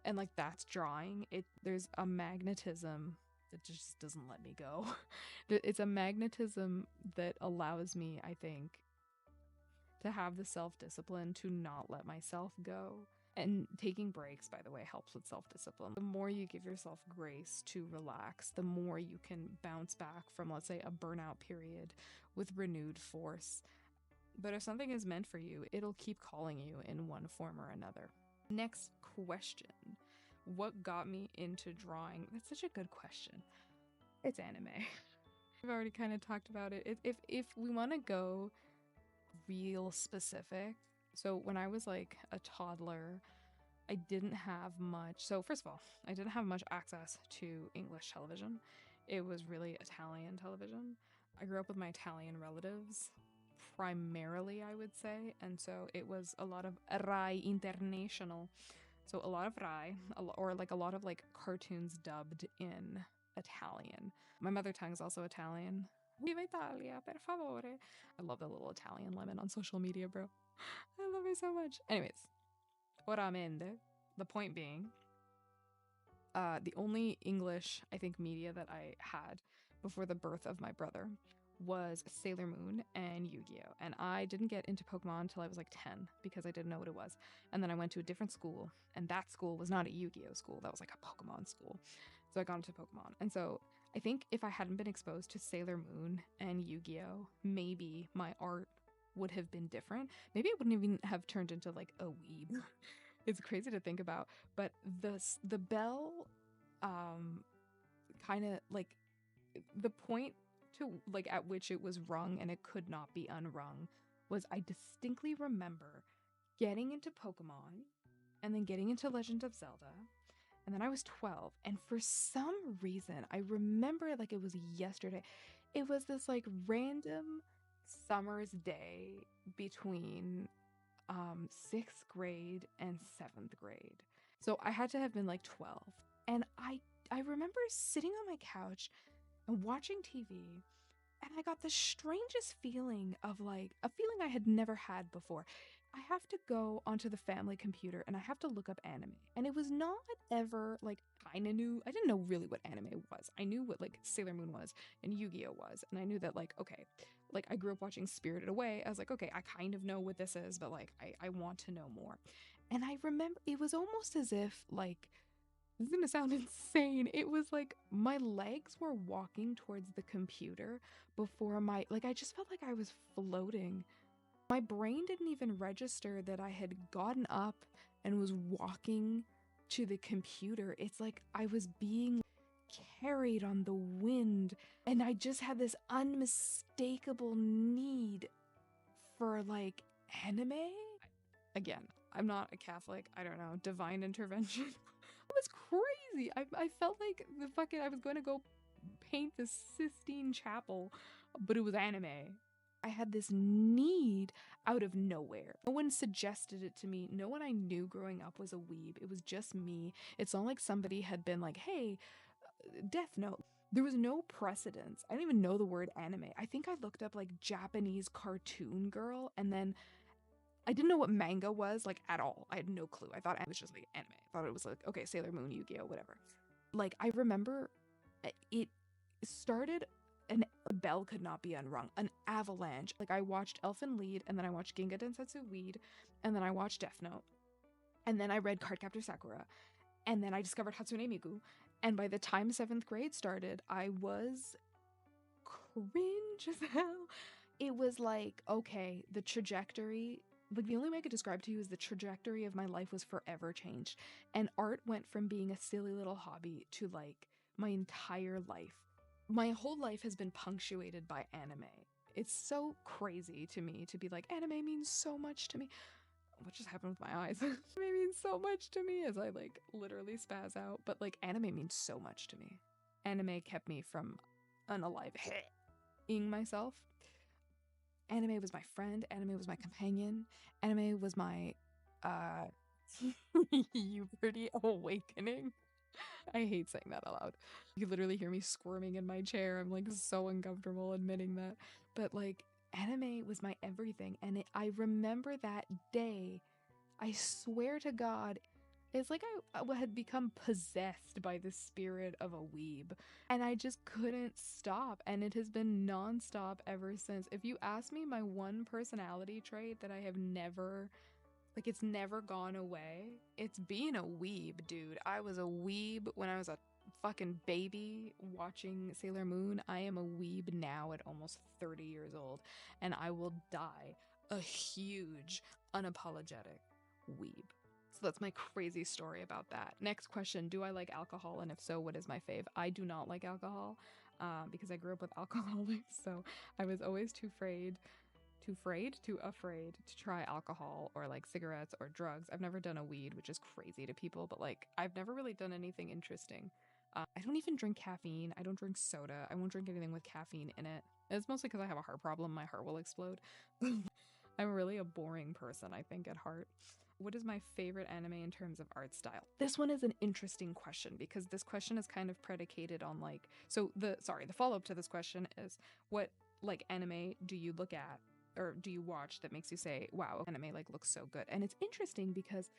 And like that's drawing. There's a magnetism that just doesn't let me go. It's a magnetism that allows me, I think, to have the self-discipline to not let myself go. And taking breaks, by the way, helps with self-discipline. The more you give yourself grace to relax, the more you can bounce back from, let's say, a burnout period with renewed force. But if something is meant for you, it'll keep calling you in one form or another. Next question. What got me into drawing? That's such a good question. It's anime. I've already kind of talked about it. If we want to go real specific, so when I was like a toddler, I didn't have much. So first of all, I didn't have much access to English television. It was really Italian television. I grew up with my Italian relatives, primarily, I would say, and so it was a lot of Rai International. So a lot of Rai, or like a lot of like cartoons dubbed in Italian. My mother tongue is also Italian. Viva Italia, per favore. I love the little Italian lemon on social media, bro. I love it so much. Anyways, oramente, the point being, the only English, I think, media that I had before the birth of my brother was Sailor Moon and Yu-Gi-Oh! And I didn't get into Pokemon until I was like 10 because I didn't know what it was. And then I went to a different school, and that school was not a Yu-Gi-Oh! School. That was like a Pokemon school. So I got into Pokemon. And so I think if I hadn't been exposed to Sailor Moon and Yu-Gi-Oh!, maybe my art would have been different. Maybe it wouldn't even have turned into like a weeb. It's crazy to think about. But the bell kind of like the point to like at which it was rung and it could not be unrung was I distinctly remember getting into Pokemon and then getting into Legend of Zelda. And then I was 12, and for some reason, I remember like it was yesterday. It was this like random summer's day between 6th grade and 7th grade. So I had to have been like 12. And I remember sitting on my couch and watching TV, and I got the strangest feeling of like a feeling I had never had before. I have to go onto the family computer and I have to look up anime. And it was not ever like I didn't know really what anime was. I knew what like Sailor Moon was and Yu-Gi-Oh was. And I knew that like, okay, like I grew up watching Spirited Away. I was like, okay, I kind of know what this is, but like I want to know more. And I remember it was almost as if like this is gonna sound insane. It was like my legs were walking towards the computer before I just felt like I was floating. My brain didn't even register that I had gotten up and was walking to the computer. It's like I was being carried on the wind, and I just had this unmistakable need for like anime. Again, I'm not a Catholic. I don't know. Divine intervention. It was crazy. I felt like I was going to go paint the Sistine Chapel, but it was anime. I had this need out of nowhere. No one suggested it to me. No one I knew growing up was a weeb. It was just me. It's not like somebody had been like, hey, Death Note. There was no precedence. I didn't even know the word anime. I think I looked up like Japanese cartoon girl, and then I didn't know what manga was like at all. I had no clue. I thought it was just like anime. I thought it was like, okay, Sailor Moon, Yu-Gi-Oh, whatever. Like I remember it started, and a bell could not be unrung. An avalanche. Like I watched Elfen Lied, and then I watched Ginga Densetsu Weed, and then I watched Death Note, and then I read Cardcaptor Sakura, and then I discovered Hatsune Miku. And by the time 7th grade started, I was cringe as hell. It was like, okay, the trajectory, like the only way I could describe to you is the trajectory of my life was forever changed. And art went from being a silly little hobby to like my entire life. My whole life has been punctuated by anime. It's so crazy to me to be like, anime means so much to me. What just happened with my eyes? Anime means so much to me as I like literally spaz out. But like anime means so much to me. Anime kept me from unaliving myself. Anime was my friend. Anime was my companion. Anime was my puberty awakening. I hate saying that aloud. You literally hear me squirming in my chair. I'm like so uncomfortable admitting that. But like anime was my everything. And I remember that day, I swear to God, it's like I had become possessed by the spirit of a weeb. And I just couldn't stop. And it has been nonstop ever since. If you ask me my one personality trait that I have never, like it's never gone away, it's being a weeb, dude. I was a weeb when I was a fucking baby watching Sailor Moon. I am a weeb now at almost 30 years old. And I will die a huge, unapologetic weeb. So that's my crazy story about that. Next question, do I like alcohol? And if so, what is my fave? I do not like alcohol because I grew up with alcoholics. So I was always too afraid to try alcohol or like cigarettes or drugs. I've never done a weed, which is crazy to people, but like I've never really done anything interesting. I don't even drink caffeine. I don't drink soda. I won't drink anything with caffeine in it. It's mostly because I have a heart problem. My heart will explode. I'm really a boring person, I think, at heart. What is my favorite anime in terms of art style? This one is an interesting question because this question is kind of predicated on like, the follow-up to this question is what like anime do you look at or do you watch that makes you say, wow, anime like looks so good? And it's interesting because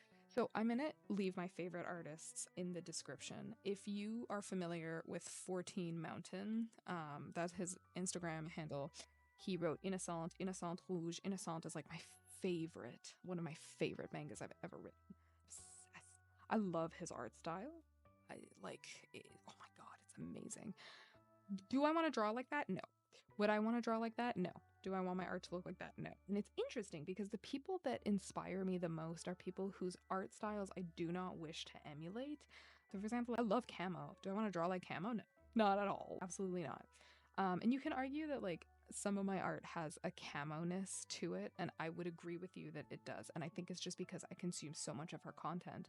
I'm gonna leave my favorite artists in the description. If you are familiar with 14 Mountain, that's his Instagram handle. He wrote Innocent Rouge. Innocent is like one of my favorite mangas I've ever written. Obsessed. I love his art style. Oh my God, it's amazing. Do I want to draw like that? No. Would I want to draw like that? No. Do I want my art to look like that? No. And it's interesting because the people that inspire me the most are people whose art styles I do not wish to emulate. So for example, I love Camo. Do I want to draw like Camo? No. Not at all. Absolutely not. And you can argue that like some of my art has a camo-ness to it, and I would agree with you that it does. And I think it's just because I consume so much of her content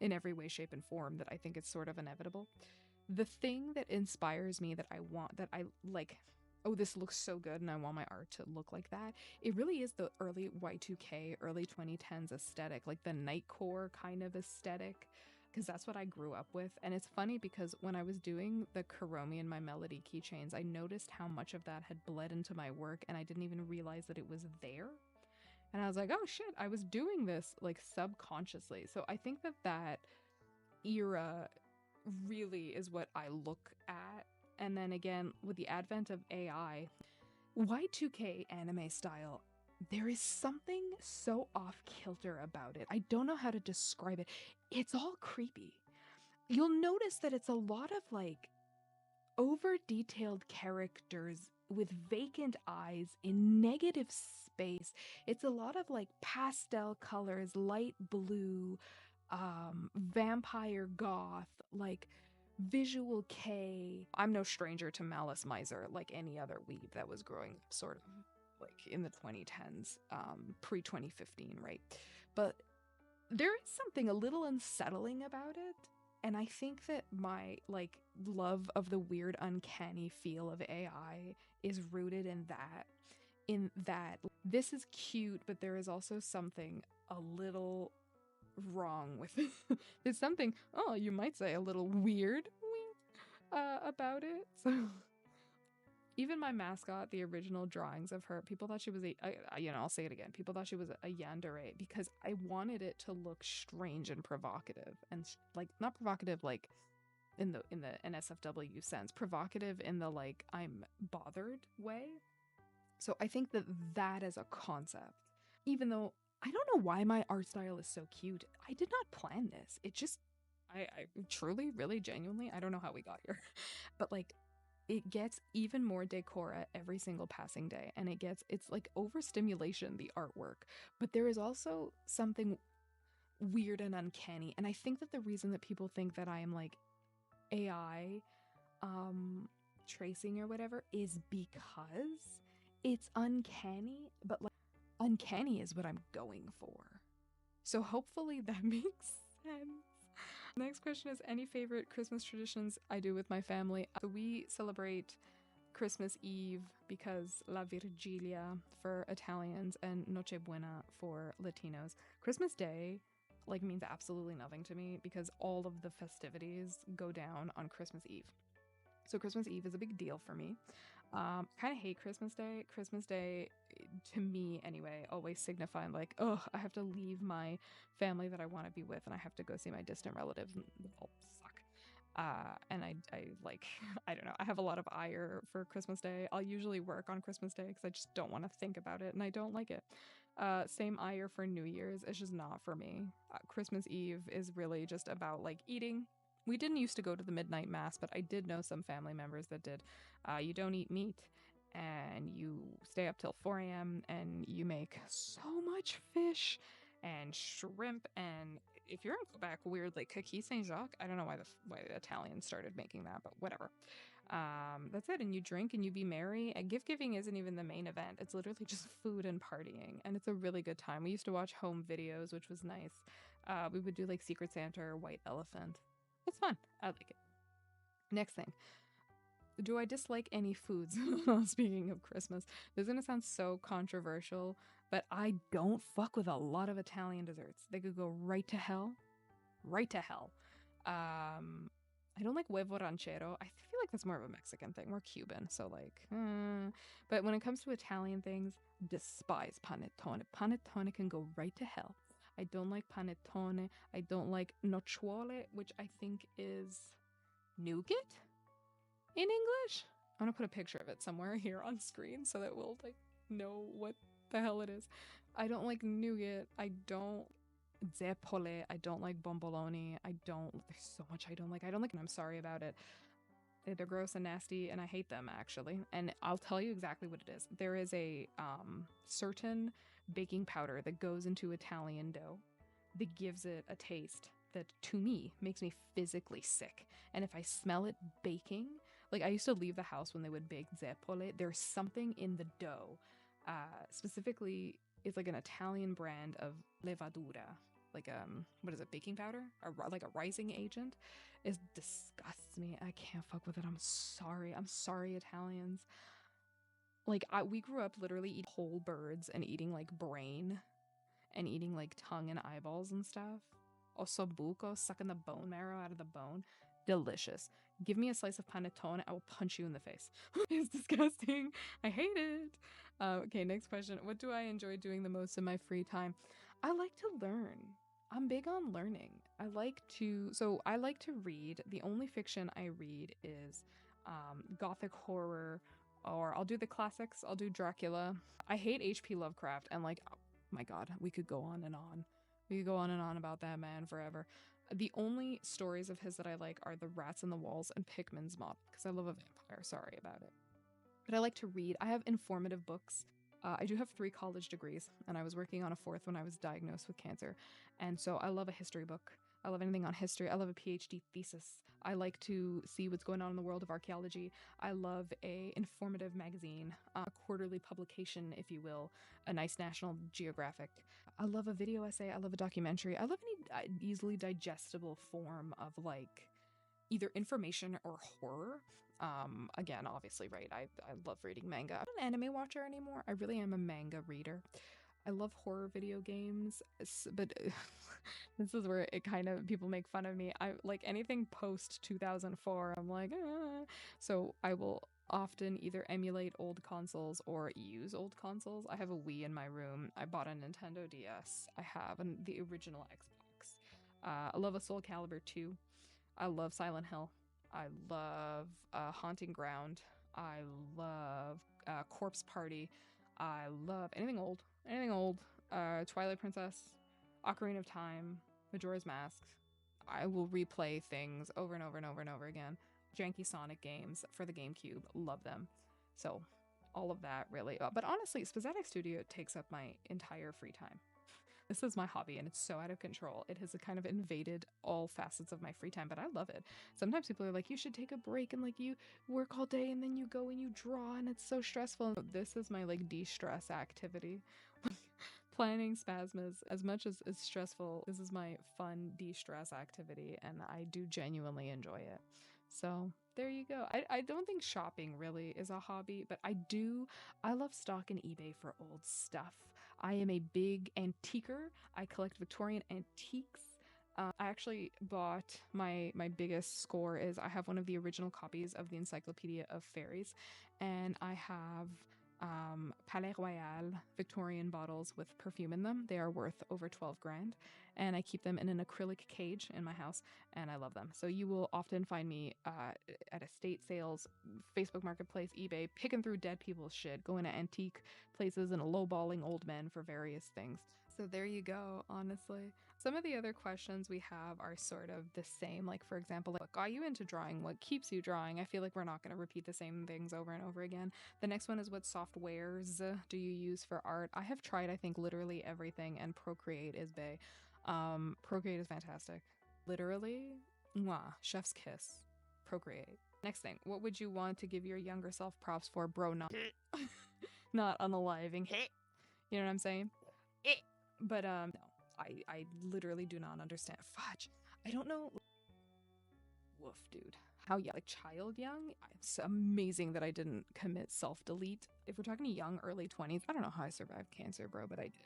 in every way, shape, and form that I think it's sort of inevitable. The thing that inspires me that I want, that I like, oh, this looks so good and I want my art to look like that, it really is the early Y2K, early 2010s aesthetic, like the Nightcore kind of aesthetic, because that's what I grew up with. And it's funny because when I was doing the Kuromi and my Melody keychains, I noticed how much of that had bled into my work and I didn't even realize that it was there. And I was like, oh shit, I was doing this like subconsciously. So I think that that era really is what I look at. And then again, with the advent of AI, Y2K anime style, there is something so off kilter about it. I don't know how to describe it. It's all creepy. You'll notice that it's a lot of like over detailed characters with vacant eyes in negative space. It's a lot of like pastel colors, light blue, vampire goth, like visual K. I'm no stranger to Malice Miser, like any other weeb that was growing up sort of like in the 2010s, pre 2015, right? But there is something a little unsettling about it. And I think that my like love of the weird uncanny feel of AI is rooted in that this is cute, but there is also something a little wrong with it. There's something, oh, you might say a little weird about it. So even my mascot, the original drawings of her, people thought she was I'll say it again. People thought she was a yandere because I wanted it to look strange and provocative, and like not provocative like in the NSFW sense, provocative in the like I'm bothered way. So I think that that is a concept, even though I don't know why my art style is so cute. I did not plan this. It just, I truly, really, genuinely, I don't know how we got here, but like, it gets even more decora every single passing day, and it's like overstimulation, the artwork, but there is also something weird and uncanny. And I think that the reason that people think that I am like AI tracing or whatever is because it's uncanny, but like uncanny is what I'm going for. So hopefully that makes sense. Next question is, any favorite Christmas traditions I do with my family? So we celebrate Christmas Eve because La Virgilia for Italians and Noche Buena for Latinos. Christmas Day like means absolutely nothing to me because all of the festivities go down on Christmas Eve. So Christmas Eve is a big deal for me. Kind of hate Christmas Day. Christmas Day, to me anyway, always signifying like, oh, I have to leave my family that I want to be with, and I have to go see my distant relatives. They'll suck. And I like, I don't know. I have a lot of ire for Christmas Day. I'll usually work on Christmas Day because I just don't want to think about it, and I don't like it. Same ire for New Year's. It's just not for me. Christmas Eve is really just about like eating. We didn't used to go to the midnight mass, but I did know some family members that did. You don't eat meat and you stay up till 4 a.m. and you make so much fish and shrimp. And if you're in Quebec, weirdly, Coquille Saint Jacques, I don't know why the Italians started making that, but whatever. That's it. And you drink and you be merry. And gift giving isn't even the main event. It's literally just food and partying. And it's a really good time. We used to watch home videos, which was nice. We would do like Secret Santa or White Elephant. It's fun. I like it. Next thing. Do I dislike any foods? Speaking of Christmas, this is going to sound so controversial, but I don't fuck with a lot of Italian desserts. They could go right to hell. Right to hell. I don't like huevo ranchero. I feel like that's more of a Mexican thing. We're Cuban, so like, But when it comes to Italian things, despise panettone. Panettone can go right to hell. I don't like panettone. I don't like nocciole, which I think is nougat in English. I'm gonna put a picture of it somewhere here on screen so that we'll like know what the hell it is. I don't like nougat. I don't zeppole. I don't like bomboloni. There's so much I don't like. And I'm sorry about it. They're gross and nasty, and I hate them actually. And I'll tell you exactly what it is. There is a certain baking powder that goes into Italian dough that gives it a taste that to me makes me physically sick. And if I smell it baking, Like, I used to leave the house when they would bake zeppole. There's something in the dough. Specifically, it's like an Italian brand of levadura, like what is it, baking powder, or like a rising agent. It disgusts me. I can't fuck with it. I'm sorry, Italians. Like, we grew up literally eating whole birds and eating like brain and eating like tongue and eyeballs and stuff. Ossobuco, sucking the bone marrow out of the bone. Delicious. Give me a slice of panettone, I will punch you in the face. It's disgusting. I hate it. Okay, next question. What do I enjoy doing the most in my free time? I like to learn. I'm big on learning. I like to read. The only fiction I read is gothic horror, or I'll do the classics. I'll do Dracula. I hate H.P. Lovecraft, and like, oh my god, we could go on and on. We could go on and on about that man forever. The only stories of his that I like are The Rats in the Walls and Pickman's Mod, because I love a vampire. Sorry about it. But I like to read. I have informative books. I do have 3 college degrees, and I was working on a 4th when I was diagnosed with cancer. And so I love a history book. I love anything on history. I love a PhD thesis. I like to see what's going on in the world of archaeology. I love a informative magazine, a quarterly publication, if you will, a nice National Geographic. I love a video essay. I love a documentary. I love any easily digestible form of like either information or horror. Again, obviously, right, I love reading manga. I'm not an anime watcher anymore. I really am a manga reader. I love horror video games, but this is where it kind of, people make fun of me. I like anything post 2004. I'm like, ah. So I will often either emulate old consoles or use old consoles. I have a Wii in my room. I bought a Nintendo DS. I have the original Xbox. I love a Soul Calibur 2. I love Silent Hill. I love Haunting Ground. I love Corpse Party. I love anything old. Anything old. Twilight Princess, Ocarina of Time, Majora's Mask. I will replay things over and over and over and over again. Janky Sonic games for the GameCube. Love them. So all of that really. But honestly, Spazzatic Studio takes up my entire free time. This is my hobby and it's so out of control. It has kind of invaded all facets of my free time, but I love it. Sometimes people are like, you should take a break and like you work all day and then you go and you draw and it's so stressful. This is my like de-stress activity. Planning spasmas, as much as it's stressful, this is my fun de-stress activity and I do genuinely enjoy it. So there you go. I don't think shopping really is a hobby, but I love stalking eBay for old stuff. I am a big antiquer. I collect Victorian antiques. I actually bought my biggest score is I have one of the original copies of the Encyclopedia of Fairies, and I have Palais Royal Victorian bottles with perfume in them. They are worth over 12 grand, and I keep them in an acrylic cage in my house, and I love them. So you will often find me at estate sales, Facebook Marketplace, eBay, picking through dead people's shit, going to antique places and lowballing old men for various things. So there you go, honestly. Some of the other questions we have are sort of the same. Like, for example, like, what got you into drawing? What keeps you drawing? I feel like we're not going to repeat the same things over and over again. The next one is, what softwares do you use for art? I have tried, I think, literally everything, and Procreate is bae. Procreate is fantastic. Literally, mwah, chef's kiss. Procreate. Next thing, what would you want to give your younger self props for? Bro, not unaliving. You know what I'm saying? But no, I literally do not understand. Fudge. I don't know. Woof, dude. How young? Like child young? It's amazing that I didn't commit self-delete. If we're talking young, early 20s, I don't know how I survived cancer, bro, but I did.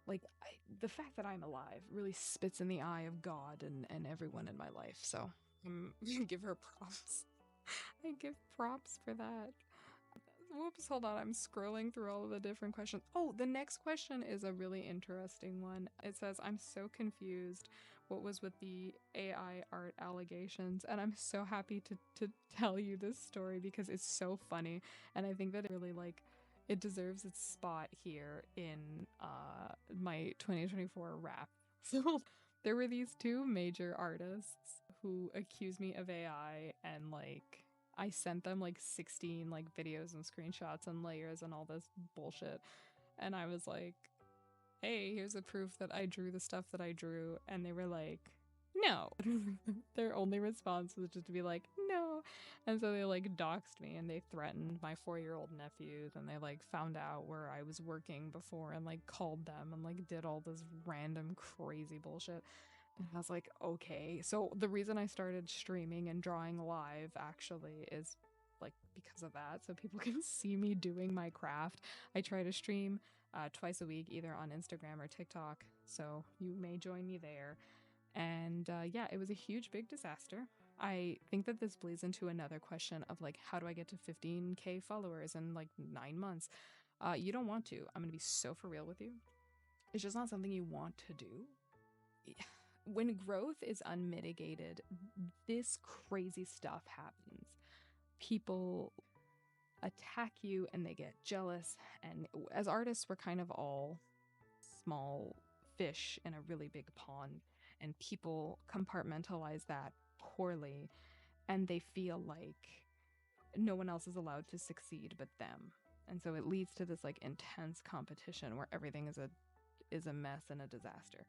Like, the fact that I'm alive really spits in the eye of God and everyone in my life. So give her props. I give props for that. Whoops, hold on. I'm scrolling through all of the different questions. Oh, the next question is a really interesting one. It says, I'm so confused. What was with the AI art allegations? And I'm so happy to tell you this story because it's so funny. And I think that it really, like, it deserves its spot here in my 2024 wrap. So there were these 2 major artists who accused me of AI, and like I sent them like 16 like videos and screenshots and layers and all this bullshit. And I was like, hey, here's a proof that I drew the stuff that I drew. And they were like, no. Their only response was just to be like, no. And so they like doxed me and they threatened my 4-year-old nephews and they like found out where I was working before and like called them and like did all this random crazy bullshit. And I was like, okay. So the reason I started streaming and drawing live actually is like because of that. So people can see me doing my craft. I try to stream twice a week, either on Instagram or TikTok. So you may join me there. And yeah, it was a huge, big disaster. I think that this bleeds into another question of like, how do I get to 15K followers in like 9 months? You don't want to. I'm going to be so for real with you. It's just not something you want to do. When growth is unmitigated, this crazy stuff happens. People attack you and they get jealous. And as artists, we're kind of all small fish in a really big pond. And people compartmentalize that poorly. And they feel like no one else is allowed to succeed but them. And so it leads to this like intense competition where everything is a mess and a disaster.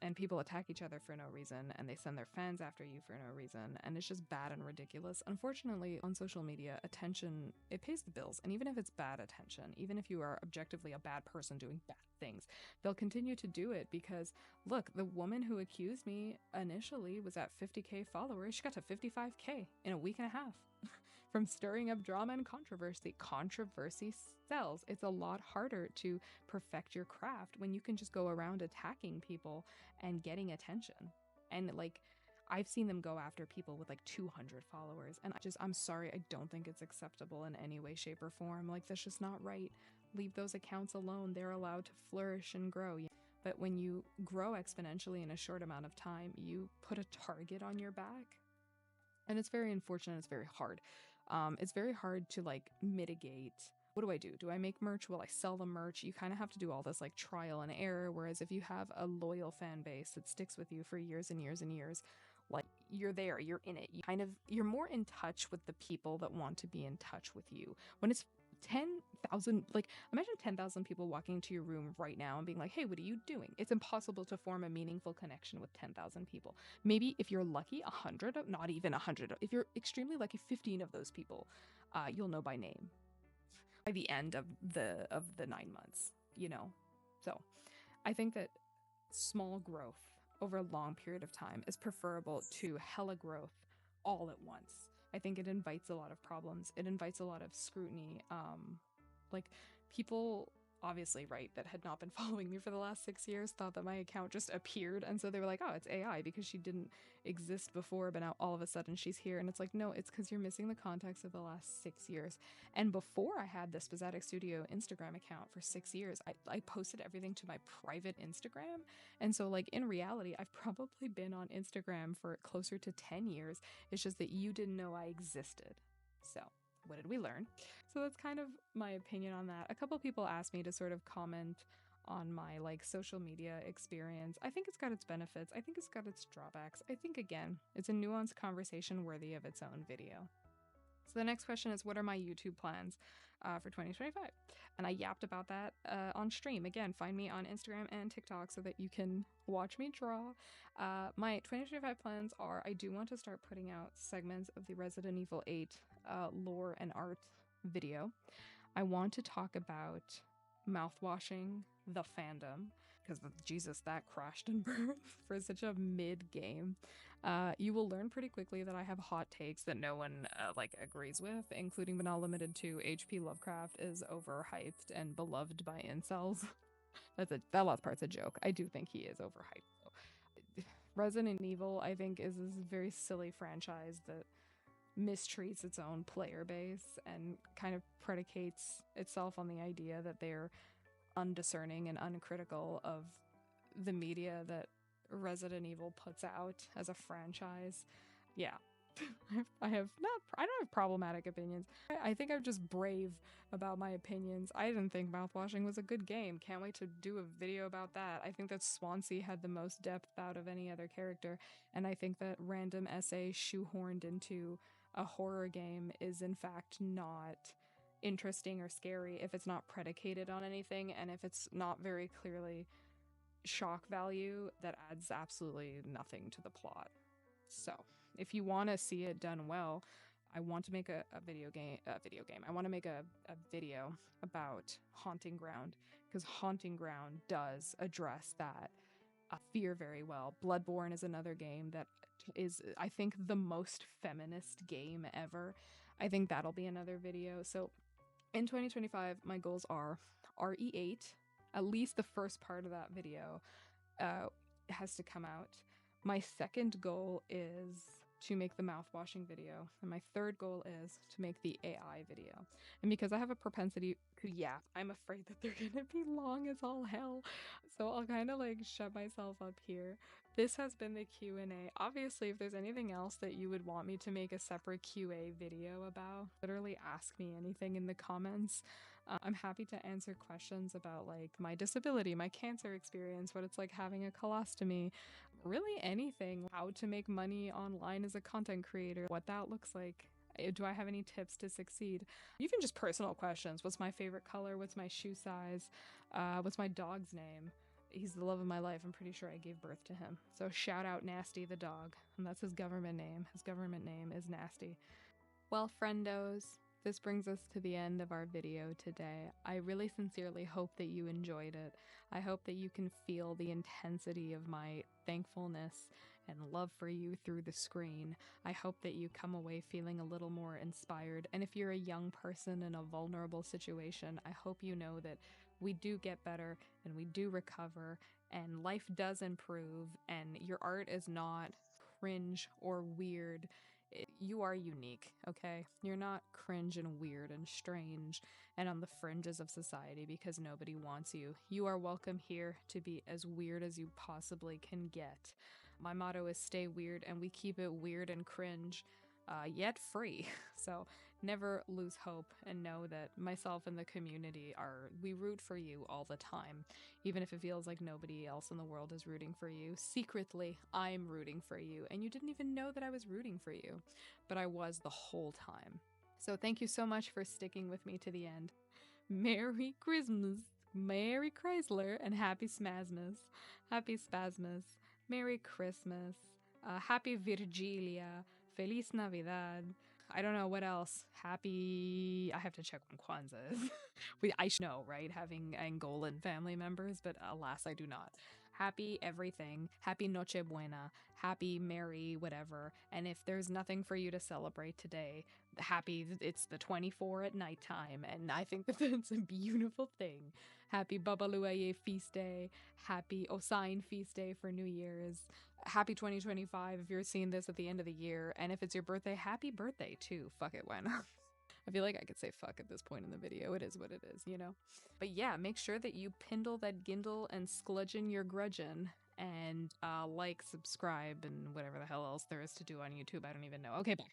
And people attack each other for no reason, and they send their fans after you for no reason, and it's just bad and ridiculous. Unfortunately, on social media, attention, it pays the bills, and even if it's bad attention, even if you are objectively a bad person doing bad things, they'll continue to do it because, look, the woman who accused me initially was at 50K followers. She got to 55K in a week and a half. From stirring up drama and controversy. Controversy sells. It's a lot harder to perfect your craft when you can just go around attacking people and getting attention. And like, I've seen them go after people with like 200 followers. And I'm sorry, I don't think it's acceptable in any way, shape, or form. Like, that's just not right. Leave those accounts alone. They're allowed to flourish and grow. But when you grow exponentially in a short amount of time, you put a target on your back. And it's very unfortunate. It's very hard. It's very hard to like mitigate. What do? Do I make merch? Will I sell the merch? You kind of have to do all this like trial and error. Whereas if you have a loyal fan base that sticks with you for years and years and years, like you're there, you're in it. You're more in touch with the people that want to be in touch with you. When it's 10,000, like imagine 10,000 people walking into your room right now and being like, hey, what are you doing? It's impossible to form a meaningful connection with 10,000 people. Maybe if you're lucky, 100, not even 100. If you're extremely lucky, 15 of those people, you'll know by name by the end of the 9 months, you know? So I think that small growth over a long period of time is preferable to hella growth all at once. I think it invites a lot of problems. It invites a lot of scrutiny. Like people obviously, right, that had not been following me for the last 6 years thought that my account just appeared. And so they were like, oh, it's AI because she didn't exist before, but now all of a sudden she's here. And it's like, no, it's because you're missing the context of the last 6 years. And before I had this Spazzatic Studio Instagram account for 6 years, I posted everything to my private Instagram. And so like in reality, I've probably been on Instagram for closer to 10 years. It's just that you didn't know I existed. So what did we learn? So that's kind of my opinion on that. A couple people asked me to sort of comment on my like social media experience. I think it's got its benefits. I think it's got its drawbacks. I think again, it's a nuanced conversation worthy of its own video. So the next question is, what are my YouTube plans for 2025? And I yapped about that on stream. Again, find me on Instagram and TikTok so that you can watch me draw. My 2025 plans are, I do want to start putting out segments of the Resident Evil 8 lore and art video. I want to talk about mouthwashing the fandom, because Jesus, that crashed and burned for such a mid game. You will learn pretty quickly that I have hot takes that no one like agrees with, including but not limited to H.P. Lovecraft is overhyped and beloved by incels. That last part's a joke. I do think he is overhyped though. Resident Evil, I think, is this very silly franchise that mistreats its own player base and kind of predicates itself on the idea that they're undiscerning and uncritical of the media that Resident Evil puts out as a franchise. Yeah. I don't have problematic opinions. I think I'm just brave about my opinions. I didn't think mouthwashing was a good game. Can't wait to do a video about that. I think that Swansea had the most depth out of any other character, and I think that random essay shoehorned into a horror game is in fact not interesting or scary if it's not predicated on anything and if it's not very clearly shock value that adds absolutely nothing to the plot. So, if you want to see it done well, I want to make a video game. I want to make a video about Haunting Ground because Haunting Ground does address that fear very well. Bloodborne is another game that is, I think, the most feminist game ever. I think that'll be another video. So in 2025, my goals are RE8, at least the first part of that video has to come out. My second goal is to make the mouth washing video, and my third goal is to make the AI video. And because I have a propensity to yap, I'm afraid that they're gonna be long as all hell, so I'll kind of like shut myself up here. This has been the Q&A. Obviously, if there's anything else that you would want me to make a separate QA video about, literally ask me anything in the comments. I'm happy to answer questions about like my disability, my cancer experience, what it's like having a colostomy, really anything, how to make money online as a content creator, what that looks like. Do I have any tips to succeed? Even just personal questions. What's my favorite color? What's my shoe size? What's my dog's name? He's the love of my life. I'm pretty sure I gave birth to him. So shout out Nasty the dog. And that's his government name. His government name is Nasty. Well, friendos, this brings us to the end of our video today. I really sincerely hope that you enjoyed it. I hope that you can feel the intensity of my thankfulness and love for you through the screen. I hope that you come away feeling a little more inspired. And if you're a young person in a vulnerable situation, I hope you know that we do get better and we do recover and life does improve and your art is not cringe or weird. You are unique, okay? You're not cringe and weird and strange and on the fringes of society because nobody wants you. You are welcome here to be as weird as you possibly can get. My motto is stay weird, and we keep it weird and cringe, yet free. So never lose hope and know that myself and the community we root for you all the time. Even if it feels like nobody else in the world is rooting for you, secretly I'm rooting for you, and you didn't even know that I was rooting for you, but I was the whole time. So thank you so much for sticking with me to the end. Merry Christmas, Merry Chrysler, and Happy Spasmus. Happy Spasmus. Merry Christmas. Happy Virgilia. Feliz Navidad. I don't know what else. Happy. I have to check when Kwanzaa is. I should know, right? Having Angolan family members, but alas, I do not. Happy everything. Happy Noche Buena. Happy Merry whatever. And if there's nothing for you to celebrate today, happy it's the 24 at nighttime. And I think that that's a beautiful thing. Happy Babaluaye Feast Day. Happy Osain Feast Day for New Year's. Happy 2025 if you're seeing this at the end of the year. And if it's your birthday, happy birthday too. Fuck it, why not? I feel like I could say fuck at this point in the video. It is what it is, you know? But yeah, make sure that you pindle that gindle and skludgeon your grudgeon. And like, subscribe, and whatever the hell else there is to do on YouTube. I don't even know. Okay, bye.